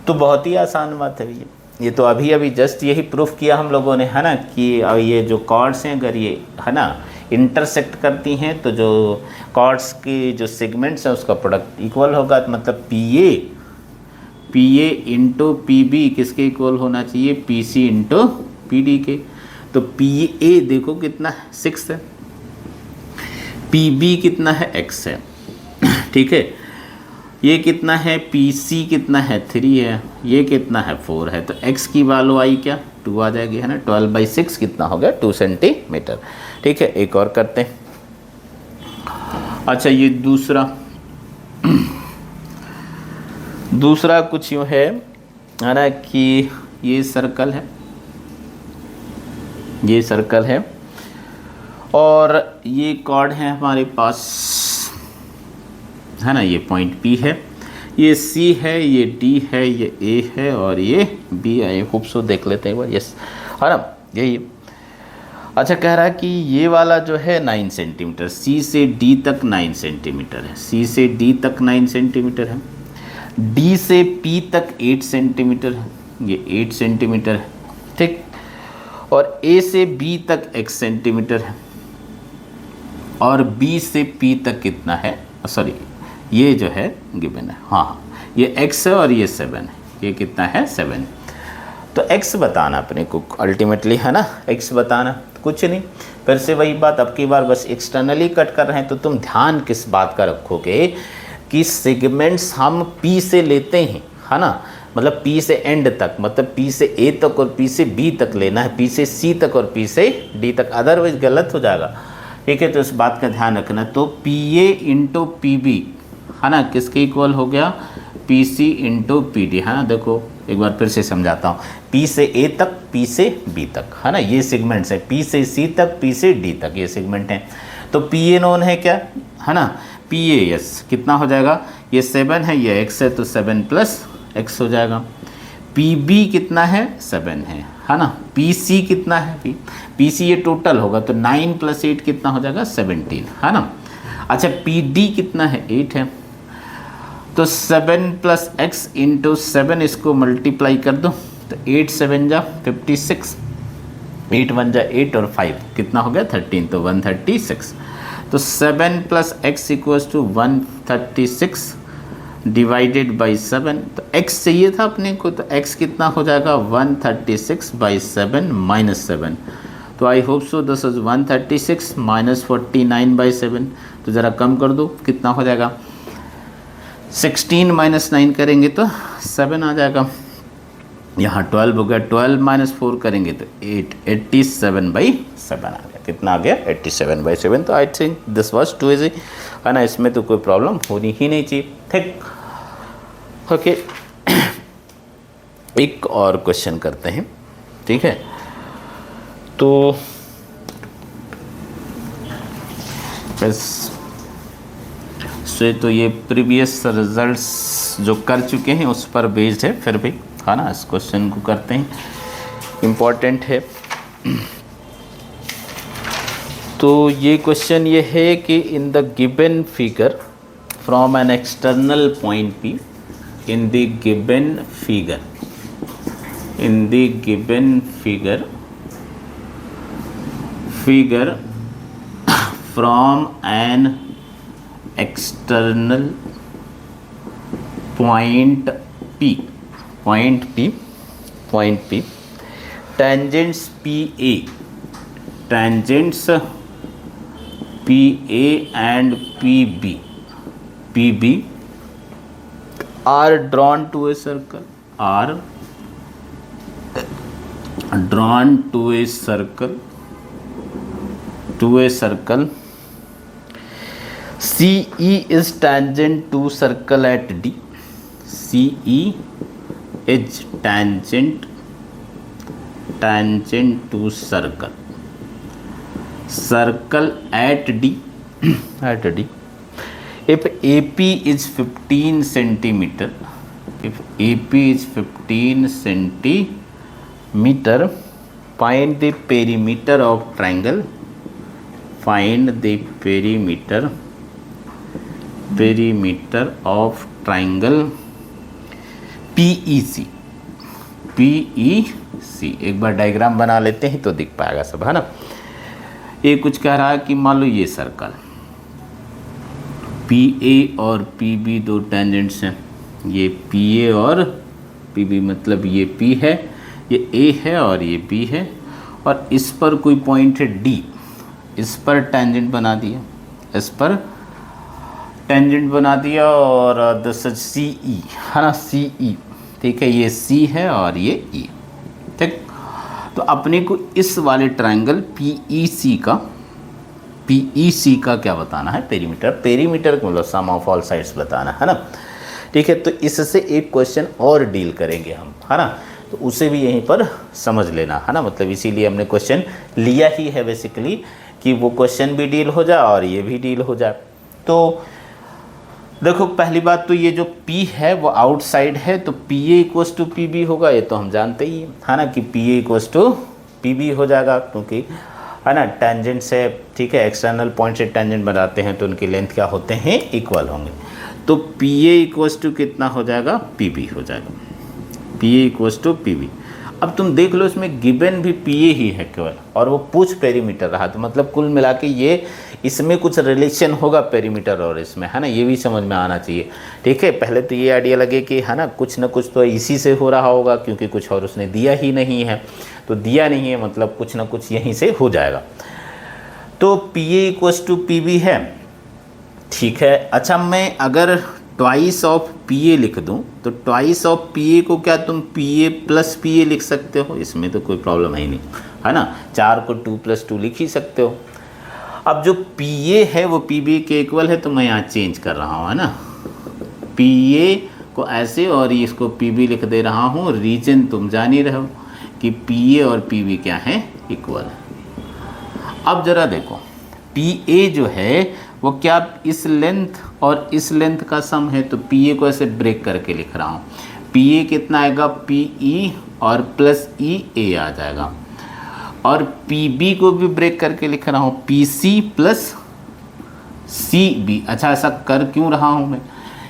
Speaker 1: तो बहुत ही आसान बात है ये तो अभी जस्ट यही प्रूफ किया हम लोगों ने, है ना, कि ये जो कॉर्ड्स हैं अगर ये, है ना, इंटरसेक्ट करती हैं तो जो कॉर्ड्स की जो सेगमेंट्स हैं उसका प्रोडक्ट इक्वल होगा। तो मतलब P A into P B किसके इक्वल होना चाहिए? P C into P D के। तो पी ए देखो कितना है? 6 है। पी बी कितना है? x है, ठीक है। ये कितना है? पी सी कितना है? 3 है। ये कितना है? 4 है। तो x की वैल्यू आई क्या? 2 आ जाएगी, है ना। 12/6 कितना हो गया? 2 सेंटीमीटर, ठीक है। एक और करते हैं। अच्छा, ये दूसरा कुछ यूँ है ना कि ये सर्कल है, ये सर्कल है और ये कॉर्ड है हमारे पास, है ना। ये पॉइंट P है, ये C है, ये D है, ये A है और ये B है। ये खूबसूरत देख लेते हैं एक बार, यस, है ना, यही। अच्छा, कह रहा है कि ये वाला जो है 9 सेंटीमीटर, सी से डी तक 9 सेंटीमीटर है, सी से डी तक 9 सेंटीमीटर है, डी से पी तक 8 सेंटीमीटर है, ये 8 सेंटीमीटर है, ठीक। और ए से बी तक x सेंटीमीटर है, और बी से पी तक कितना है, सॉरी ये जो है गिवन है, हाँ ये x है और ये 7 है, ये कितना है 7। तो x बताना अपने को अल्टीमेटली, है ना, x बताना, कुछ नहीं। फिर से वही बात, अब की बार बस एक्सटर्नली कट कर रहे हैं, तो तुम ध्यान किस बात का रखोगे कि सेगमेंट्स हम P से लेते हैं, है ना, मतलब P से एंड तक, मतलब P से A तक और P से B तक लेना है, P से C तक और P से D तक, अदरवाइज गलत हो जाएगा, ठीक है। तो इस बात का ध्यान रखना। तो PA इंटू PB, है ना, किसके इक्वल हो गया, PC इंटू PD, है ना। देखो एक बार फिर से समझाता हूँ, P से A तक, P से B तक, है ना, ये सेगमेंट्स हैं, P से C तक, P से D तक, ये सेगमेंट हैं। तो PA नोन है क्या, है ना, PA यस, कितना हो जाएगा, ये 7 है, ये x है, तो 7 प्लस x हो जाएगा। PB कितना है, 7 है ना। PC कितना है, PC ये टोटल होगा, तो 9 प्लस 8 कितना हो जाएगा, 17, है ना। अच्छा, PD कितना है, 8 है, तो 7 प्लस x इंटू 7, इसको मल्टीप्लाई कर दो, तो 8 7 जा 56, 8 1 जा 8 और 5 कितना हो गया 13, तो 136। तो 7 plus x equals to 136 divided by 7, तो x चाहिए था अपने को, तो x कितना हो जाएगा 136 बाई 7 माइनस 7। तो I hope so this is 136 minus 49 by 7, तो ज़रा कम कर दो, कितना हो जाएगा 16 माइनस 9 करेंगे तो 7 आ जाएगा, यहाँ 12 हो गया, 12 माइनस 4 करेंगे तो 87 बाई 7 आ गया, कितना आ गया 87 बाई 7। तो I think this was too easy, है ना, इसमें तो कोई प्रॉब्लम होनी ही नहीं चाहिए, ठीक। ओके, एक और क्वेश्चन करते हैं, ठीक है। तो तो ये प्रीवियस रिजल्ट्स जो कर चुके हैं उस पर बेस्ड है, फिर भी, है ना, इस क्वेश्चन को करते हैं, इम्पॉर्टेंट है। तो ये क्वेश्चन ये है कि in the given figure from an external point P, in the given figure, in the given figure from an external point P, tangents PA and PB are drawn to a circle, CE is tangent to circle at D, CE is tangent to circle at D, if AP is 15 centimeter, find the perimeter of triangle, PEC, एक बार diagram बना लेते हैं तो दिख पाएगा सब, है ना। ये कुछ कह रहा है कि मान लो ये सर्कल PA और PB दो टेंजेंट्स हैं, ये PA और PB, मतलब ये P है, ये A है और ये B है, और इस पर कोई पॉइंट है D, इस पर टेंजेंट बना दिया, इस पर टेंजेंट बना दिया, और दिस इज CE, है ना, CE, ठीक है, ये C है और ये E, ठीक। तो अपने को इस वाले ट्रायंगल PEC का क्या बताना है, पेरीमीटर मतलब सम ऑफ ऑल साइड्स बताना है ना, ठीक है। तो इससे एक क्वेश्चन और डील करेंगे हम, है ना, तो उसे भी यहीं पर समझ लेना, है ना, मतलब इसीलिए हमने क्वेश्चन लिया ही है बेसिकली, कि वो क्वेश्चन भी डील हो जाए और ये भी डील हो जाए। तो देखो पहली बात तो ये जो P है वो आउटसाइड है, तो PA इक्वल्स टू PB होगा, ये तो हम जानते ही है ना, कि PA इक्वल्स टू PB हो जाएगा, क्योंकि है ना, टेंजेंट से, ठीक है, एक्सटर्नल पॉइंट से टेंजेंट बनाते हैं तो उनकी लेंथ क्या होते हैं, इक्वल होंगे। तो पी ए इक्वल्स टू कितना हो जाएगा, पी बी हो जाएगा, P A equals to P B. अब तुम देख लो इसमें गिवन भी पी ए ही है केवल, और वो पूछ पेरीमीटर रहा, तो मतलब कुल मिला के ये इसमें कुछ रिलेशन होगा पेरीमीटर और इसमें, है ना, ये भी समझ में आना चाहिए। ठीक है, पहले तो ये आइडिया लगे कि है ना कुछ ना कुछ तो इसी से हो रहा होगा, क्योंकि कुछ और उसने दिया ही नहीं है, तो दिया नहीं है मतलब कुछ ना कुछ यहीं से हो जाएगा। तो P A equals to P B है, ठीक है। अच्छा, मैं अगर ट्वाइस ऑफ पी ए लिख दूं तो ट्वाइस ऑफ पी ए को क्या तुम P A plus P A लिख सकते हो, इसमें तो कोई प्रॉब्लम है ही नहीं, है ना, 4 को 2 + 2 लिख ही सकते हो। अब जो पी ए है वो पी बी के इक्वल है, तो मैं यहाँ चेंज कर रहा हूँ, है ना, पी ए को ऐसे और इसको पी बी लिख दे रहा हूँ। रीजन तुम जान ही रहे हो कि पी ए और पी बी क्या है, इक्वल है। अब ज़रा देखो, पी ए जो है वो क्या इस लेंथ और इस लेंथ का सम है, तो पी ए को ऐसे ब्रेक करके लिख रहा हूँ। पी ए कितना आएगा, पी ई और प्लस ई ए आ जाएगा, और पी बी को भी ब्रेक करके लिख रहा हूँ, P C plus C B. अच्छा, ऐसा कर क्यों रहा हूँ मैं,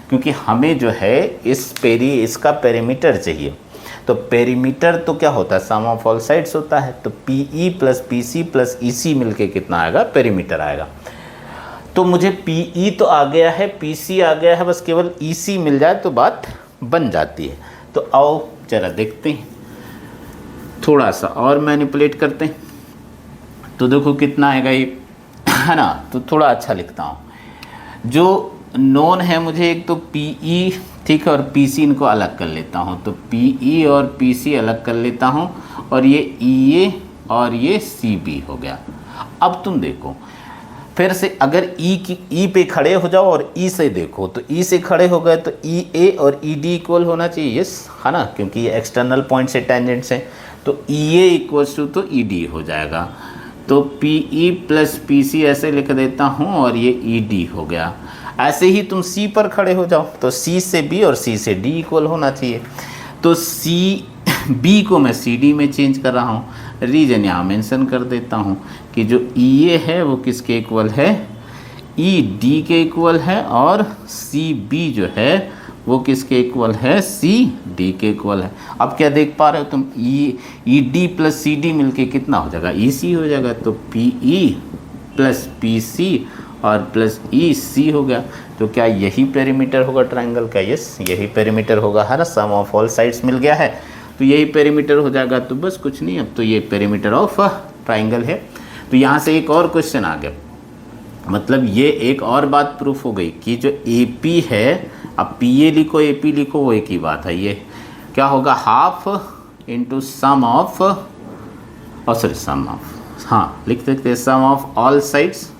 Speaker 1: क्योंकि हमें जो है इसका पेरीमीटर चाहिए। तो पेरीमीटर तो क्या होता है, सम ऑफ ऑल साइड्स होता है, तो P E plus P C plus E C मिल कितना आएगा, पेरीमीटर आएगा। तो मुझे पी ई तो आ गया है, पी सी आ गया है, बस केवल ई सी मिल जाए तो बात बन जाती है। तो आओ जरा देखते हैं, थोड़ा सा और मैनिपुलेट करते हैं, तो देखो कितना आएगा ये, है ना। तो थोड़ा अच्छा लिखता हूँ, जो नोन है मुझे एक तो पी ई, ठीक है, और पी सी इनको अलग कर लेता हूँ, तो पी ई और पी सी अलग कर लेता हूँ, और ये ई ए और ये सी बी हो गया। अब तुम देखो फिर से, अगर ई पे खड़े हो जाओ और ई से देखो, तो ई से खड़े हो गए तो ई ए और ई डी इक्वल होना चाहिए, यस, है ना, क्योंकि ये एक्सटर्नल पॉइंट से टेंजेंट्स हैं, तो ई ए इक्वल्स टू तो ई डी हो जाएगा। तो P E plus P C ऐसे लिख देता हूँ, और ये ई डी हो गया। ऐसे ही तुम सी पर खड़े हो जाओ, तो सी से बी और सी से डी इक्वल होना चाहिए, तो सी बी को मैं सी डी में चेंज कर रहा हूँ। रीजन यहाँ मेंशन कर देता हूँ कि जो ई ए है वो किसके इक्वल है, ई डी के इक्वल है, और सी बी जो है वो किसके इक्वल है, सी डी के इक्वल है। अब क्या देख पा रहे हो तुम, E D plus C D मिल कितना हो जाएगा, ई सी हो जाएगा, तो P E plus P C और प्लस ई सी हो गया। तो क्या यही पेरीमीटर होगा ट्राइंगल का, यस, यही पेरीमीटर होगा, है ना, सम ऑफ ऑल साइड्स मिल गया है, तो यही पेरीमीटर हो जाएगा। तो बस कुछ नहीं, अब तो ये पेरीमीटर ऑफ ट्राइंगल है। तो यहाँ से एक और क्वेश्चन आ गया, मतलब ये एक और बात प्रूफ हो गई कि जो ए पी है, अब पी ए लिखो ए पी लिखो वो एक ही बात है, ये क्या होगा, हाफ इंटू सम ऑफ, और सॉरी सम ऑफ, हाँ लिख सकते हैं, sum of all sides,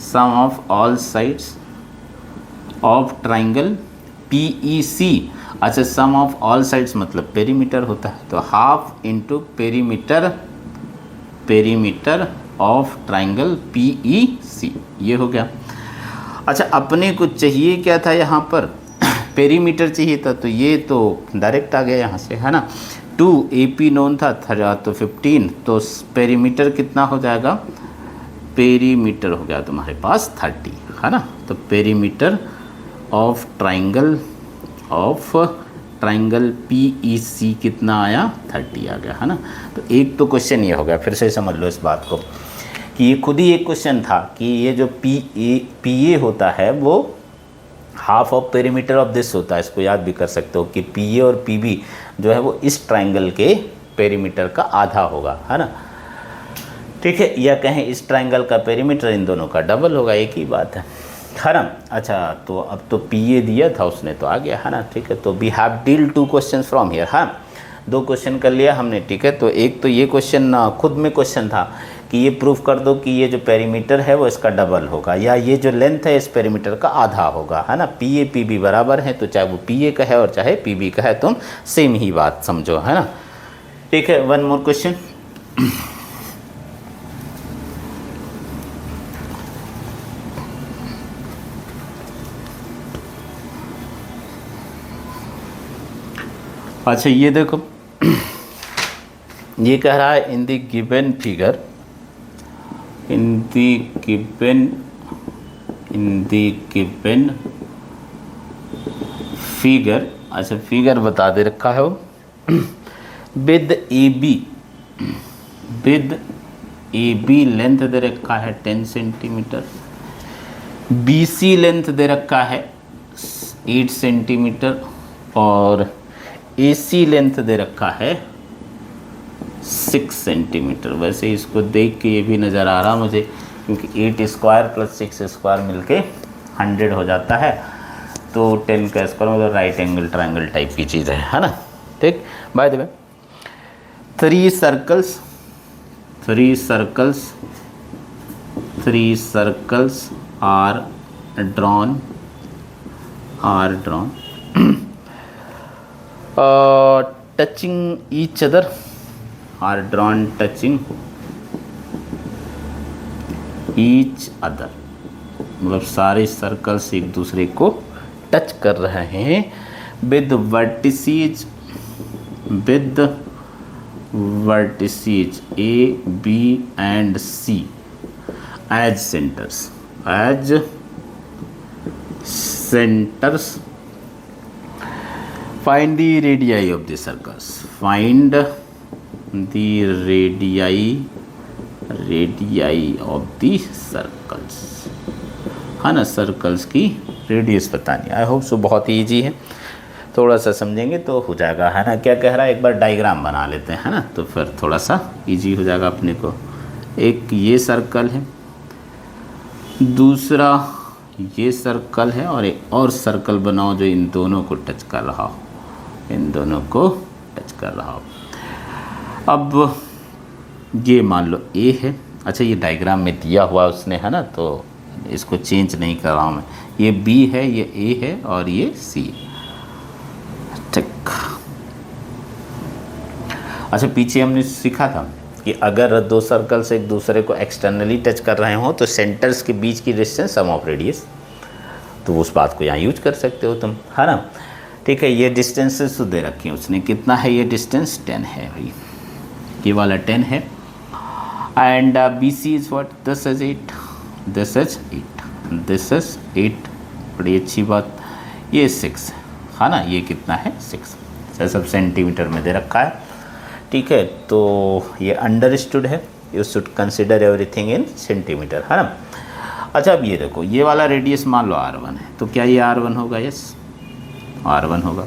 Speaker 1: sum of all sides of triangle P E C. अच्छा, सम ऑफ ऑल साइड्स मतलब पेरीमीटर होता है, तो half into perimeter, perimeter of triangle P E C, ये हो गया। अच्छा, अपने को चाहिए क्या था यहाँ पर, पेरीमीटर चाहिए था, तो ये तो डायरेक्ट आ गया यहाँ से, है ना, 2 ए पी नोन था, तो 15, तो पेरीमीटर कितना हो जाएगा, पेरीमीटर हो गया तुम्हारे पास 30, है ना। तो perimeter of triangle P E C कितना आया, 30 आ गया, है ना। तो एक तो क्वेश्चन ये हो गया, फिर से समझ लो इस बात को कि ये खुद ही एक क्वेश्चन था कि ये जो पी ए होता है वो half of perimeter of this होता है। इसको याद भी कर सकते हो कि पी ए और पी बी जो है वो इस ट्राइंगल के पेरीमीटर का आधा होगा, है ना, ठीक है, या कहें इस ट्राइंगल का पेरीमीटर इन दोनों का डबल होगा, एक ही बात है ना। अच्छा, तो अब तो पी ए दिया था उसने तो आ गया, है ना, ठीक है। तो we have deal 2 question from here, हाँ 2 क्वेश्चन कर लिया हमने, ठीक है। तो एक तो ये क्वेश्चन खुद में क्वेश्चन था कि ये प्रूफ कर दो कि ये जो पेरीमीटर है वो इसका डबल होगा, या ये जो लेंथ है इस पेरीमीटर का आधा होगा, है ना। पी ए पी बी बराबर है, तो चाहे वो पी ए का है और चाहे पी बी का है, तुम सेम ही बात समझो, है ना, ठीक है। वन मोर क्वेश्चन, अच्छा ये देखो, ये कह रहा है in the given figure in the given figure, अच्छा फिगर बता दे रखा है वो, विद ए बी लेंथ दे रखा है 10 सेंटीमीटर, बी सी लेंथ दे रखा है 8 सेंटीमीटर और ए सी लेंथ दे रखा है 6 सेंटीमीटर। वैसे इसको देख के ये भी नज़र आ रहा मुझे, क्योंकि 8 स्क्वायर प्लस 6 स्क्वायर मिलके 100 हो जाता है, तो 10 का स्क्वायर मतलब राइट एंगल ट्रायंगल टाइप की चीज़ है ना। ठीक, by the way 3 circles are drawn touching each other, are drawn touching each other, मतलब सारे सर्कल्स एक दूसरे को टच कर रहे हैं with vertices A B and C as centres. Find the radii of the circles, find the radii of the circles, है ना, सर्कल्स की रेडियस बतानी। आई होप सो बहुत ही ईजी है, थोड़ा सा समझेंगे तो हो जाएगा, है ना। क्या कह रहा है, एक बार डायग्राम बना लेते हैं, है ना, तो फिर थोड़ा सा ईजी हो जाएगा अपने को। एक ये सर्कल है, दूसरा ये सर्कल है, और एक और सर्कल बनाओ जो इन दोनों को टच कर रहा हो, अब ये मान लो ए है, अच्छा ये डायग्राम में दिया हुआ उसने, है ना, तो इसको चेंज नहीं कर रहा हूँ मैं। ये बी है, ये ए है और ये सी। ठीक, अच्छा पीछे हमने सीखा था कि अगर दो सर्कल्स एक दूसरे को एक्सटर्नली टच कर रहे हो तो सेंटर्स के बीच की डिस्टेंस सम ऑफ रेडियस, तो उस बात को यहाँ यूज कर सकते हो तुम, है ना। ठीक है, ये डिस्टेंसेस तो दे रखी हैं उसने, कितना है ये डिस्टेंस, 10 है भाई, ये वाला 10 है। And B C is what, this is 8, this is 8, बड़ी अच्छी बात। ये 6 है ना, ये कितना है 6, सब सेंटीमीटर में दे रखा है। ठीक है, तो ये अंडरस्टूड है, you should consider everything in centimetre, है ना। अच्छा अब ये देखो, ये वाला रेडियस मान लो R1 है, तो क्या ये R1 होगा, यस R1 होगा।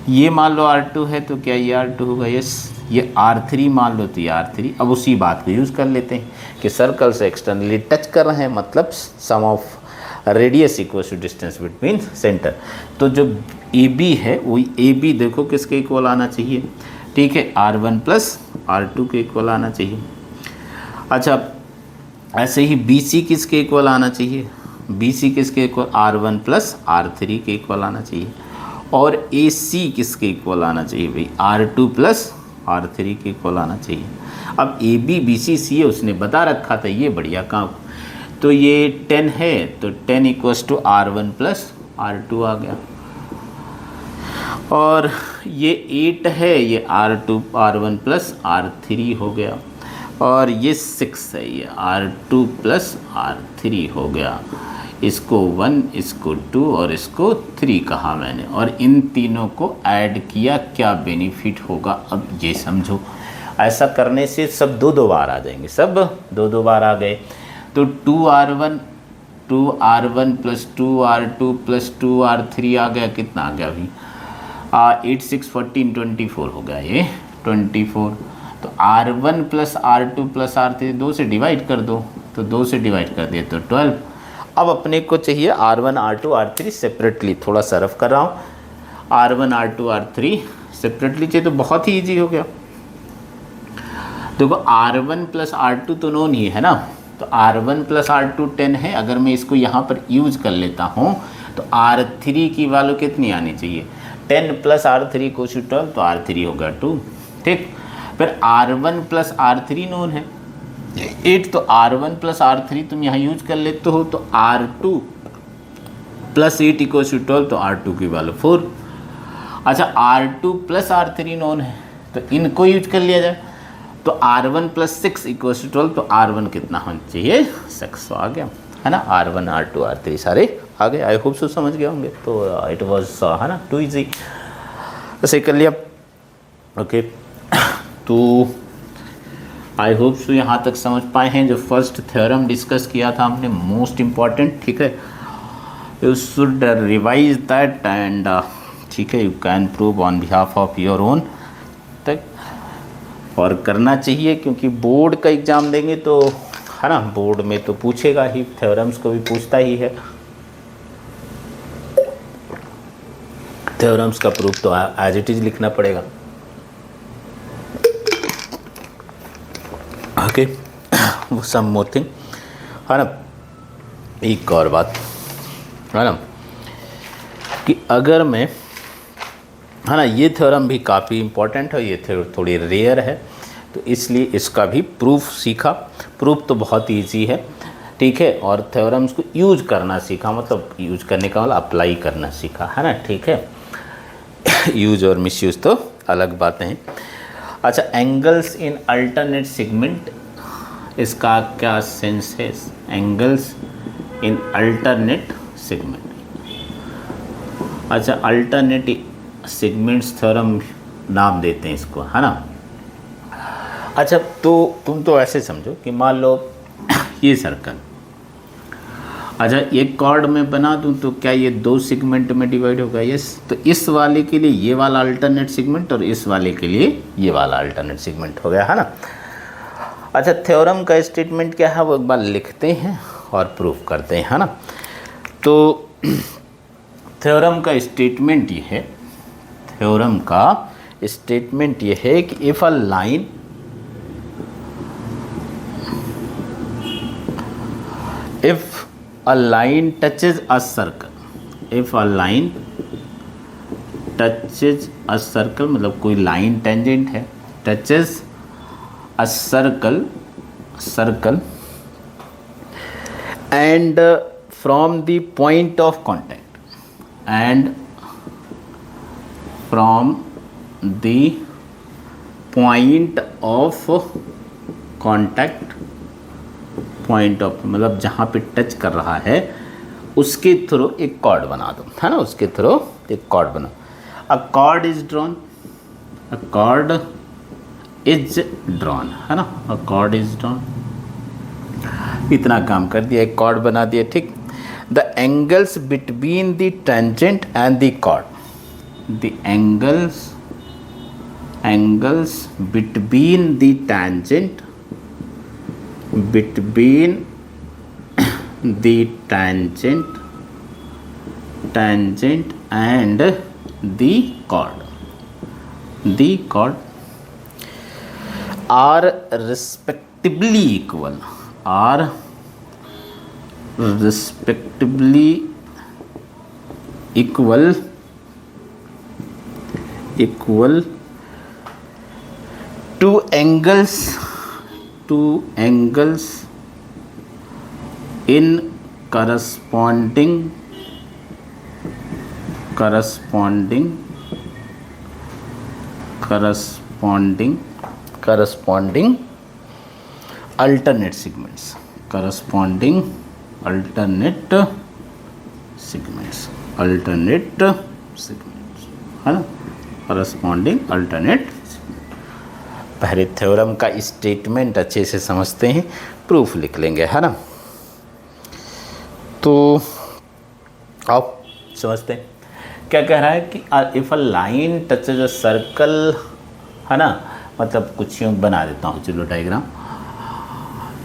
Speaker 1: ये मान लो R2 है, तो क्या ये R2 होगा, यस। ये R3 मान लो, तो ये R3। अब उसी बात को यूज़ कर लेते हैं कि सर्कल से एक्सटर्नली टच कर रहे हैं, मतलब sum of radius equals to distance between centre. तो जो AB है वही AB देखो किसके इक्वल आना चाहिए, ठीक है, R1 प्लस R2 के इक्वल आना चाहिए। अच्छा ऐसे ही BC किसके इक्वल आना चाहिए, BC किसके इक्वल, R1 प्लस R3 के इक्वल आना चाहिए। और AC किसके इक्वल आना चाहिए भाई, R2 प्लस R3 के इक्वल आना चाहिए। अब AB BC C है, उसने बता रखा था, ये बढ़िया काम। तो ये 10 है, तो 10 equals to R1 plus R2 आ गया। और ये 8 है, ये R1 प्लस R3 हो गया। और ये 6 है, ये R2 प्लस R3 हो गया। इसको 1, इसको 2 और इसको 3 कहा मैंने, और इन तीनों को ऐड किया, क्या बेनिफिट होगा अब ये समझो। ऐसा करने से सब दो बार आ जाएंगे, सब दो बार आ गए। तो 2R1 plus 2R2 plus 2R3 आ गया, कितना आ गया अभी, 8 6 14 24 हो गया, ये 24। तो R1 plus R2 plus R3 2 से डिवाइड कर दो, तो 2 से डिवाइड कर दिए तो 12। अब अपने को चाहिए R1 R2 R3 सेपरेटली, थोड़ा सा रफ कर रहा हूँ, R1 R2 R3 सेपरेटली चाहिए, तो बहुत ही ईजी हो गया। देखो R1 प्लस R2 तो नोन ही है ना, तो R1 प्लस R2 10 है। अगर मैं इसको यहाँ पर यूज कर लेता हूँ तो R3 की वैल्यू कितनी आनी चाहिए, 10 प्लस R3 को 12, तो R3 होगा 2। ठीक, फिर R1 प्लस R3 नोन है 8, तो R1 प्लस R3 तुम यहाँ यूज कर लेते हो, तो R2 प्लस 8 इक्वल टू 12, तो R2 की वैल्यू 4। अच्छा R2 प्लस R3 नोन है, तो इनको यूज कर लिया जाए। तो R1 + 6 = 12, तो R1 कितना होना चाहिए 6, आ गया है ना। R1 R2 R3 सारे आ गए। आई होप सो समझ गए होंगे। तो इट वाज है ना टू इजी, ऐसे कर लिया। ओके तो आई होप सो यहाँ तक समझ पाए हैं। जो फर्स्ट थ्योरम डिस्कस किया था हमने, मोस्ट इम्पॉर्टेंट, ठीक है, you should revise that and ठीक है, you can prove on behalf of your own तक, और करना चाहिए क्योंकि बोर्ड का एग्ज़ाम देंगे तो है ना, बोर्ड में तो पूछेगा ही, थ्योरम्स को भी पूछता ही है। थ्योरम्स का प्रूफ तो एज इट इज लिखना पड़ेगा। ओके वो सम मोर थिंग है ना। एक और बात है ना कि अगर मैं है ना, ये थ्योरम भी काफ़ी इम्पोर्टेंट है, ये थोड़ी रेयर है, तो इसलिए इसका भी प्रूफ सीखा। प्रूफ तो बहुत ईजी है, ठीक है, और थ्योरम्स को यूज करना सीखा, मतलब यूज करने का मतलब अप्लाई करना सीखा, है ना, ठीक है। यूज और मिसयूज तो अलग बातें हैं। अच्छा, एंगल्स इन अल्टरनेट सेगमेंट, इसका क्या सेंस है? Angles in alternate segment. अच्छा, अल्टरनेट सेगमेंट्स थ्योरम नाम देते हैं इसको, है ना। अच्छा, तो तुम तो ऐसे समझो कि मान लो ये सर्कल, अच्छा एक कॉर्ड में बना दूं तो क्या ये 2 सेगमेंट में डिवाइड होगा? यस। तो इस वाले के लिए ये वाला अल्टरनेट सेगमेंट और इस वाले के लिए ये वाला अल्टरनेट सेगमेंट हो गया, है ना। अच्छा, थ्योरम का स्टेटमेंट क्या है वो एक बार लिखते हैं और प्रूफ करते हैं, है ना। तो थ्योरम का स्टेटमेंट ये है, थ्योरम का स्टेटमेंट ये है कि if a line touches a circle, if a line touches a circle, मतलब कोई लाइन टेंजेंट है, touches a circle and from the point of contact, and from the point of contact, point of मतलब जहाँ पे touch कर रहा है उसके थ्रू एक कॉर्ड बना दो, है ना, उसके थ्रू एक कॉर्ड बना। अ cord is drawn, a cord is drawn, है ना, अ कॉर्ड इज ड्रॉन। इतना काम कर दिया, एक कॉर्ड बना दिया, ठीक। The angles between the tangent and the chord, the angles between the tangent, between the tangent and the chord are respectively equal, equal to angles in corresponding alternate segments, है ना, corresponding alternate। पहले theorem का statement अच्छे से समझते हैं, proof लिख लेंगे, है ना। तो आप समझते हैं क्या कह रहा है कि if a line touches a circle, है ना, मतलब कुछ यूँ बना देता हूँ, चलो डायग्राम।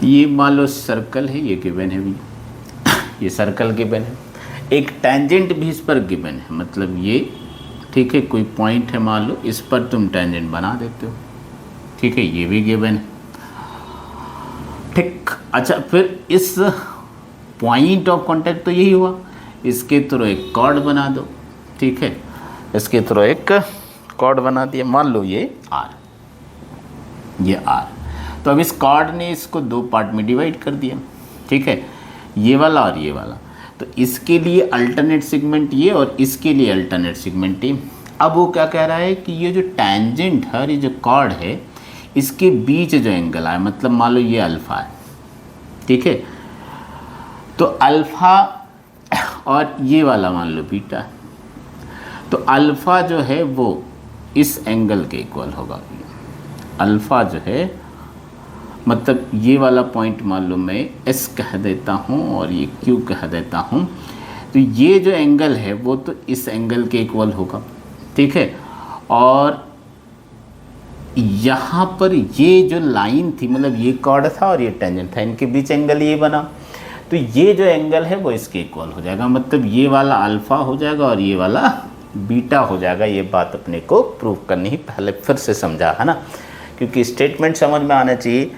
Speaker 1: ये मान लो सर्कल है, ये गिवन है भी, ये सर्कल गिवन है, एक टेंजेंट भी इस पर गिवन है, मतलब ये ठीक है, कोई पॉइंट है मान लो, इस पर तुम टेंजेंट बना देते हो, ठीक है, ये भी गिवन है, ठीक। अच्छा, फिर इस पॉइंट ऑफ कांटेक्ट तो यही हुआ, इसके थ्रू एक कॉर्ड बना दो, ठीक है, इसके थ्रू एक कॉर्ड बना दिया, मान लो ये R, ये R। तो अब इस कॉर्ड ने इसको 2 पार्ट में डिवाइड कर दिया, ठीक है, ये वाला और ये वाला। तो इसके लिए अल्टरनेट सेगमेंट ये और इसके लिए अल्टरनेट सेगमेंट ये। अब वो क्या कह रहा है कि ये जो टेंजेंट है और ये जो कॉर्ड है, इसके बीच जो एंगल आए, मतलब मान लो ये अल्फ़ा है, ठीक है, तो अल्फ़ा और ये वाला मान लो बीटा है, तो अल्फ़ा जो है वो इस एंगल के इक्वल होगा। अल्फ़ा जो है मतलब ये वाला पॉइंट मान लो मैं एस कह देता हूँ और ये क्यू कह देता हूँ, तो ये जो एंगल है वो तो इस एंगल के इक्वल होगा, ठीक है। और यहाँ पर ये जो लाइन थी, मतलब ये कॉर्ड था और ये टेंजेंट था, इनके बीच एंगल ये बना, तो ये जो एंगल है वो इसके इक्वल हो जाएगा, मतलब ये वाला अल्फ़ा हो जाएगा और ये वाला बीटा हो जाएगा। ये बात अपने को प्रूव करनी ही, पहले फिर से समझा है ना, क्योंकि स्टेटमेंट समझ में आना चाहिए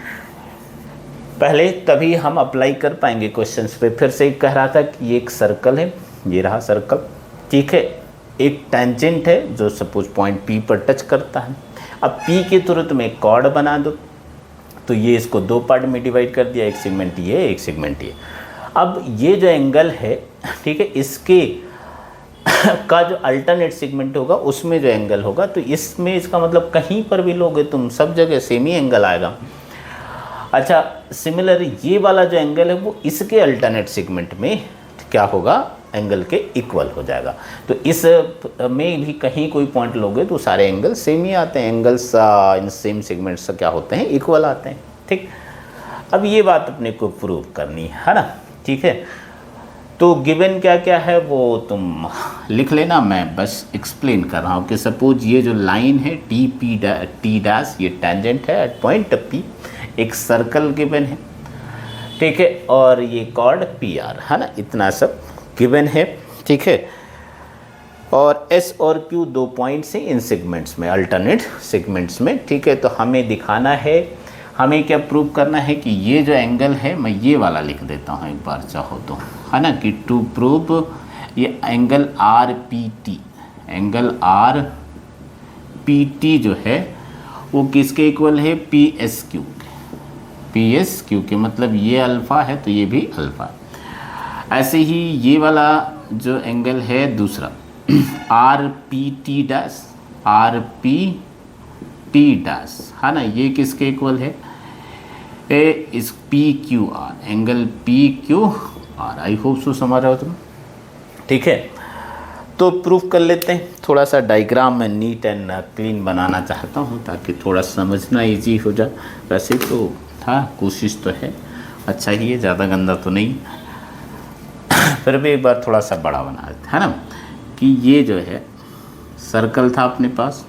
Speaker 1: पहले, तभी हम अप्लाई कर पाएंगे क्वेश्चंस पे। फिर से कह रहा था कि ये एक सर्कल है, ये रहा सर्कल, ठीक है, एक टेंजेंट है जो सपोज पॉइंट P पर टच करता है। अब P के तुरंत में एक कॉर्ड बना दो, तो ये इसको दो पार्ट में डिवाइड कर दिया, एक सेगमेंट ये, एक सेगमेंट ये। अब ये जो एंगल है, ठीक है, इसके का जो अल्टरनेट सेगमेंट होगा उसमें जो एंगल होगा, तो इसमें इसका मतलब कहीं पर भी लोगे तुम सब जगह सेम ही एंगल आएगा। अच्छा, सिमिलर ये वाला जो एंगल है वो इसके अल्टरनेट सेगमेंट में क्या होगा, एंगल के इक्वल हो जाएगा। तो इस में भी कहीं कोई पॉइंट लोगे तो सारे एंगल सेम ही आते हैं, एंगल्स इन सेम सेगमेंट्स क्या होते हैं, इक्वल आते हैं, ठीक। अब ये बात अपने को प्रूव करनी है ना, ठीक है। तो गिवन क्या क्या है वो तुम लिख लेना, मैं बस एक्सप्लेन कर रहा हूँ कि सपोज ये जो लाइन है टी डैश, ये टेंजेंट है एट पॉइंट P, एक सर्कल गिवन है, ठीक है, और ये कॉर्ड PR है ना, इतना सब गिवन है, ठीक है। और S और Q दो पॉइंट्स हैं इन सेगमेंट्स में, अल्टरनेट सेगमेंट्स में, ठीक है। तो हमें दिखाना है, हमें क्या प्रूव करना है कि ये जो एंगल है, मैं ये वाला लिख देता हूँ एक बार चाहो तो, है ना, कि टू प्रूव ये एंगल RPT, एंगल RPT जो है वो किसके इक्वल है, PSQ के, मतलब ये अल्फ़ा है तो ये भी अल्फ़ा है। ऐसे ही ये वाला जो एंगल है दूसरा RPT डैश, है ना, ये किसके इक्वल है, इस PQR, एंगल PQR। आई होप सो समझ रहे हो तुम, ठीक है। तो प्रूफ कर लेते हैं, थोड़ा सा डायग्राम में नीट एंड क्लीन बनाना चाहता हूँ ताकि थोड़ा समझना इजी हो जाए। वैसे तो था, कोशिश तो है, अच्छा ही है, ज़्यादा गंदा तो नहीं, फिर भी एक बार थोड़ा सा बड़ा बना देते है ना, कि ये जो है सर्कल था अपने पास,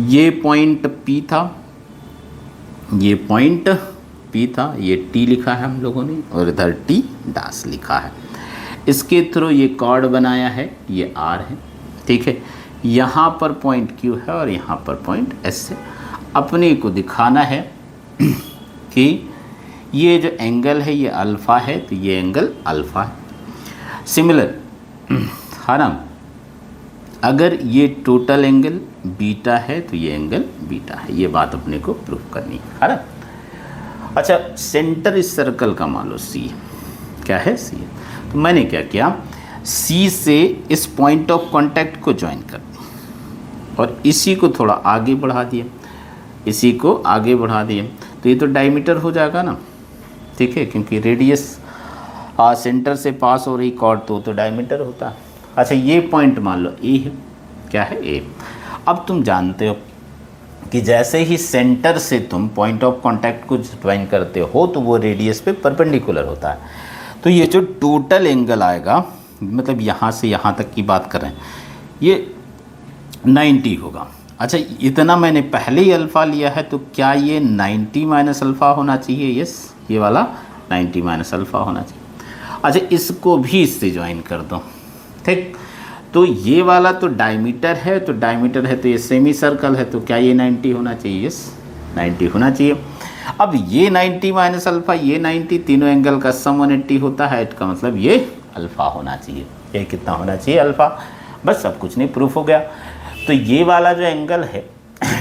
Speaker 1: ये पॉइंट P था, ये पॉइंट P था, ये T लिखा है हम लोगों ने और इधर T डैश लिखा है। इसके थ्रू ये कॉर्ड बनाया है, ये R है, ठीक है। यहाँ पर पॉइंट Q है और यहाँ पर पॉइंट S है। अपने को दिखाना है कि ये जो एंगल है ये अल्फ़ा है, तो ये एंगल अल्फ़ा है। सिमिलर है ना, अगर ये टोटल एंगल बीटा है तो ये एंगल बीटा है, ये बात अपने को प्रूव करनी है ना। अच्छा, सेंटर इस सर्कल का मान लो C, क्या है C, तो मैंने क्या किया, C से इस पॉइंट ऑफ कांटेक्ट को ज्वाइन कर दिया और इसी को थोड़ा आगे बढ़ा दिया, इसी को आगे बढ़ा दिया, तो ये तो डायमीटर हो जाएगा ना, ठीक है, क्योंकि रेडियस सेंटर से पास हो रही कॉर्ड तो डायमीटर होता है। अच्छा, ये पॉइंट मान लो ए है, क्या है ए। अब तुम जानते हो कि जैसे ही सेंटर से तुम पॉइंट ऑफ कांटेक्ट को ज्वाइन करते हो तो वो रेडियस पे परपेंडिकुलर होता है, तो ये जो टोटल एंगल आएगा, मतलब यहाँ से यहाँ तक की बात कर रहे हैं, ये 90 होगा। अच्छा, इतना मैंने पहले ही अल्फ़ा लिया है, तो क्या ये 90 माइनस अल्फ़ा होना चाहिए, यस, ये वाला 90 माइनस अल्फ़ा होना चाहिए। अच्छा, इसको भी इससे ज्वाइन कर दो, ठीक, तो ये वाला तो डायमीटर है, तो डायमीटर है तो ये सेमी सर्कल है, तो क्या ये 90 होना चाहिए, यस 90 होना चाहिए। अब ये 90 माइनस अल्फ़ा, ये 90, तीनों एंगल का सम 180 होता है, इसका मतलब ये अल्फ़ा होना चाहिए। ये कितना होना चाहिए, अल्फ़ा, बस, सब कुछ नहीं, प्रूफ हो गया। तो ये वाला जो एंगल है,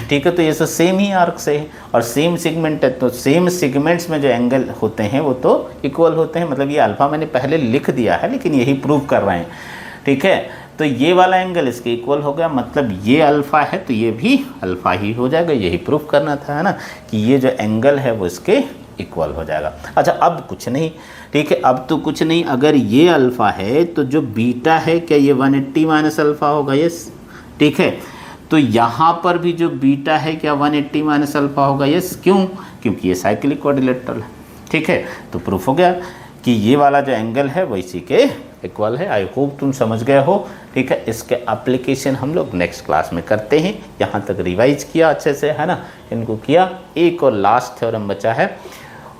Speaker 1: ठीक है, तो ये सब सेम ही आर्क से है और सेम सेगमेंट है, तो सेम सेगमेंट्स में जो एंगल होते हैं वो तो इक्वल होते हैं, मतलब ये अल्फ़ा मैंने पहले लिख दिया है लेकिन यही प्रूव कर रहे हैं, ठीक है। तो ये वाला एंगल इसके इक्वल हो गया, मतलब ये अल्फ़ा है तो ये भी अल्फ़ा ही हो जाएगा। यही प्रूफ करना था, है ना, कि ये जो एंगल है वो इसके इक्वल हो जाएगा। अच्छा, अब कुछ नहीं, ठीक है, अब तो कुछ नहीं। अगर ये अल्फ़ा है तो जो बीटा है क्या ये 180 माइनस अल्फ़ा होगा? यस, ठीक है। तो यहाँ पर भी जो बीटा है क्या 180 माइनस अल्फ़ा होगा? यस। क्यों? क्योंकि ये साइक्लिक क्वाड्रिलेटरल है, ठीक है। तो प्रूफ हो गया कि ये वाला जो एंगल है वो इसी के इक्वल है। आई होप तुम समझ गए हो, ठीक है। इसके एप्लीकेशन हम लोग नेक्स्ट क्लास में करते हैं। यहाँ तक रिवाइज किया अच्छे से, है ना, इनको किया। एक और लास्ट थ्योरम बचा है,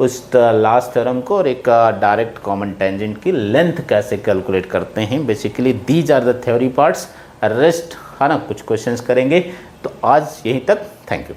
Speaker 1: उस लास्ट थ्योरम को और एक डायरेक्ट कॉमन टेंजेंट की लेंथ कैसे कैलकुलेट करते हैं। Basically these are the theory parts, rest, है ना, कुछ क्वेश्चंस करेंगे। तो आज यहीं तक, थैंक यू।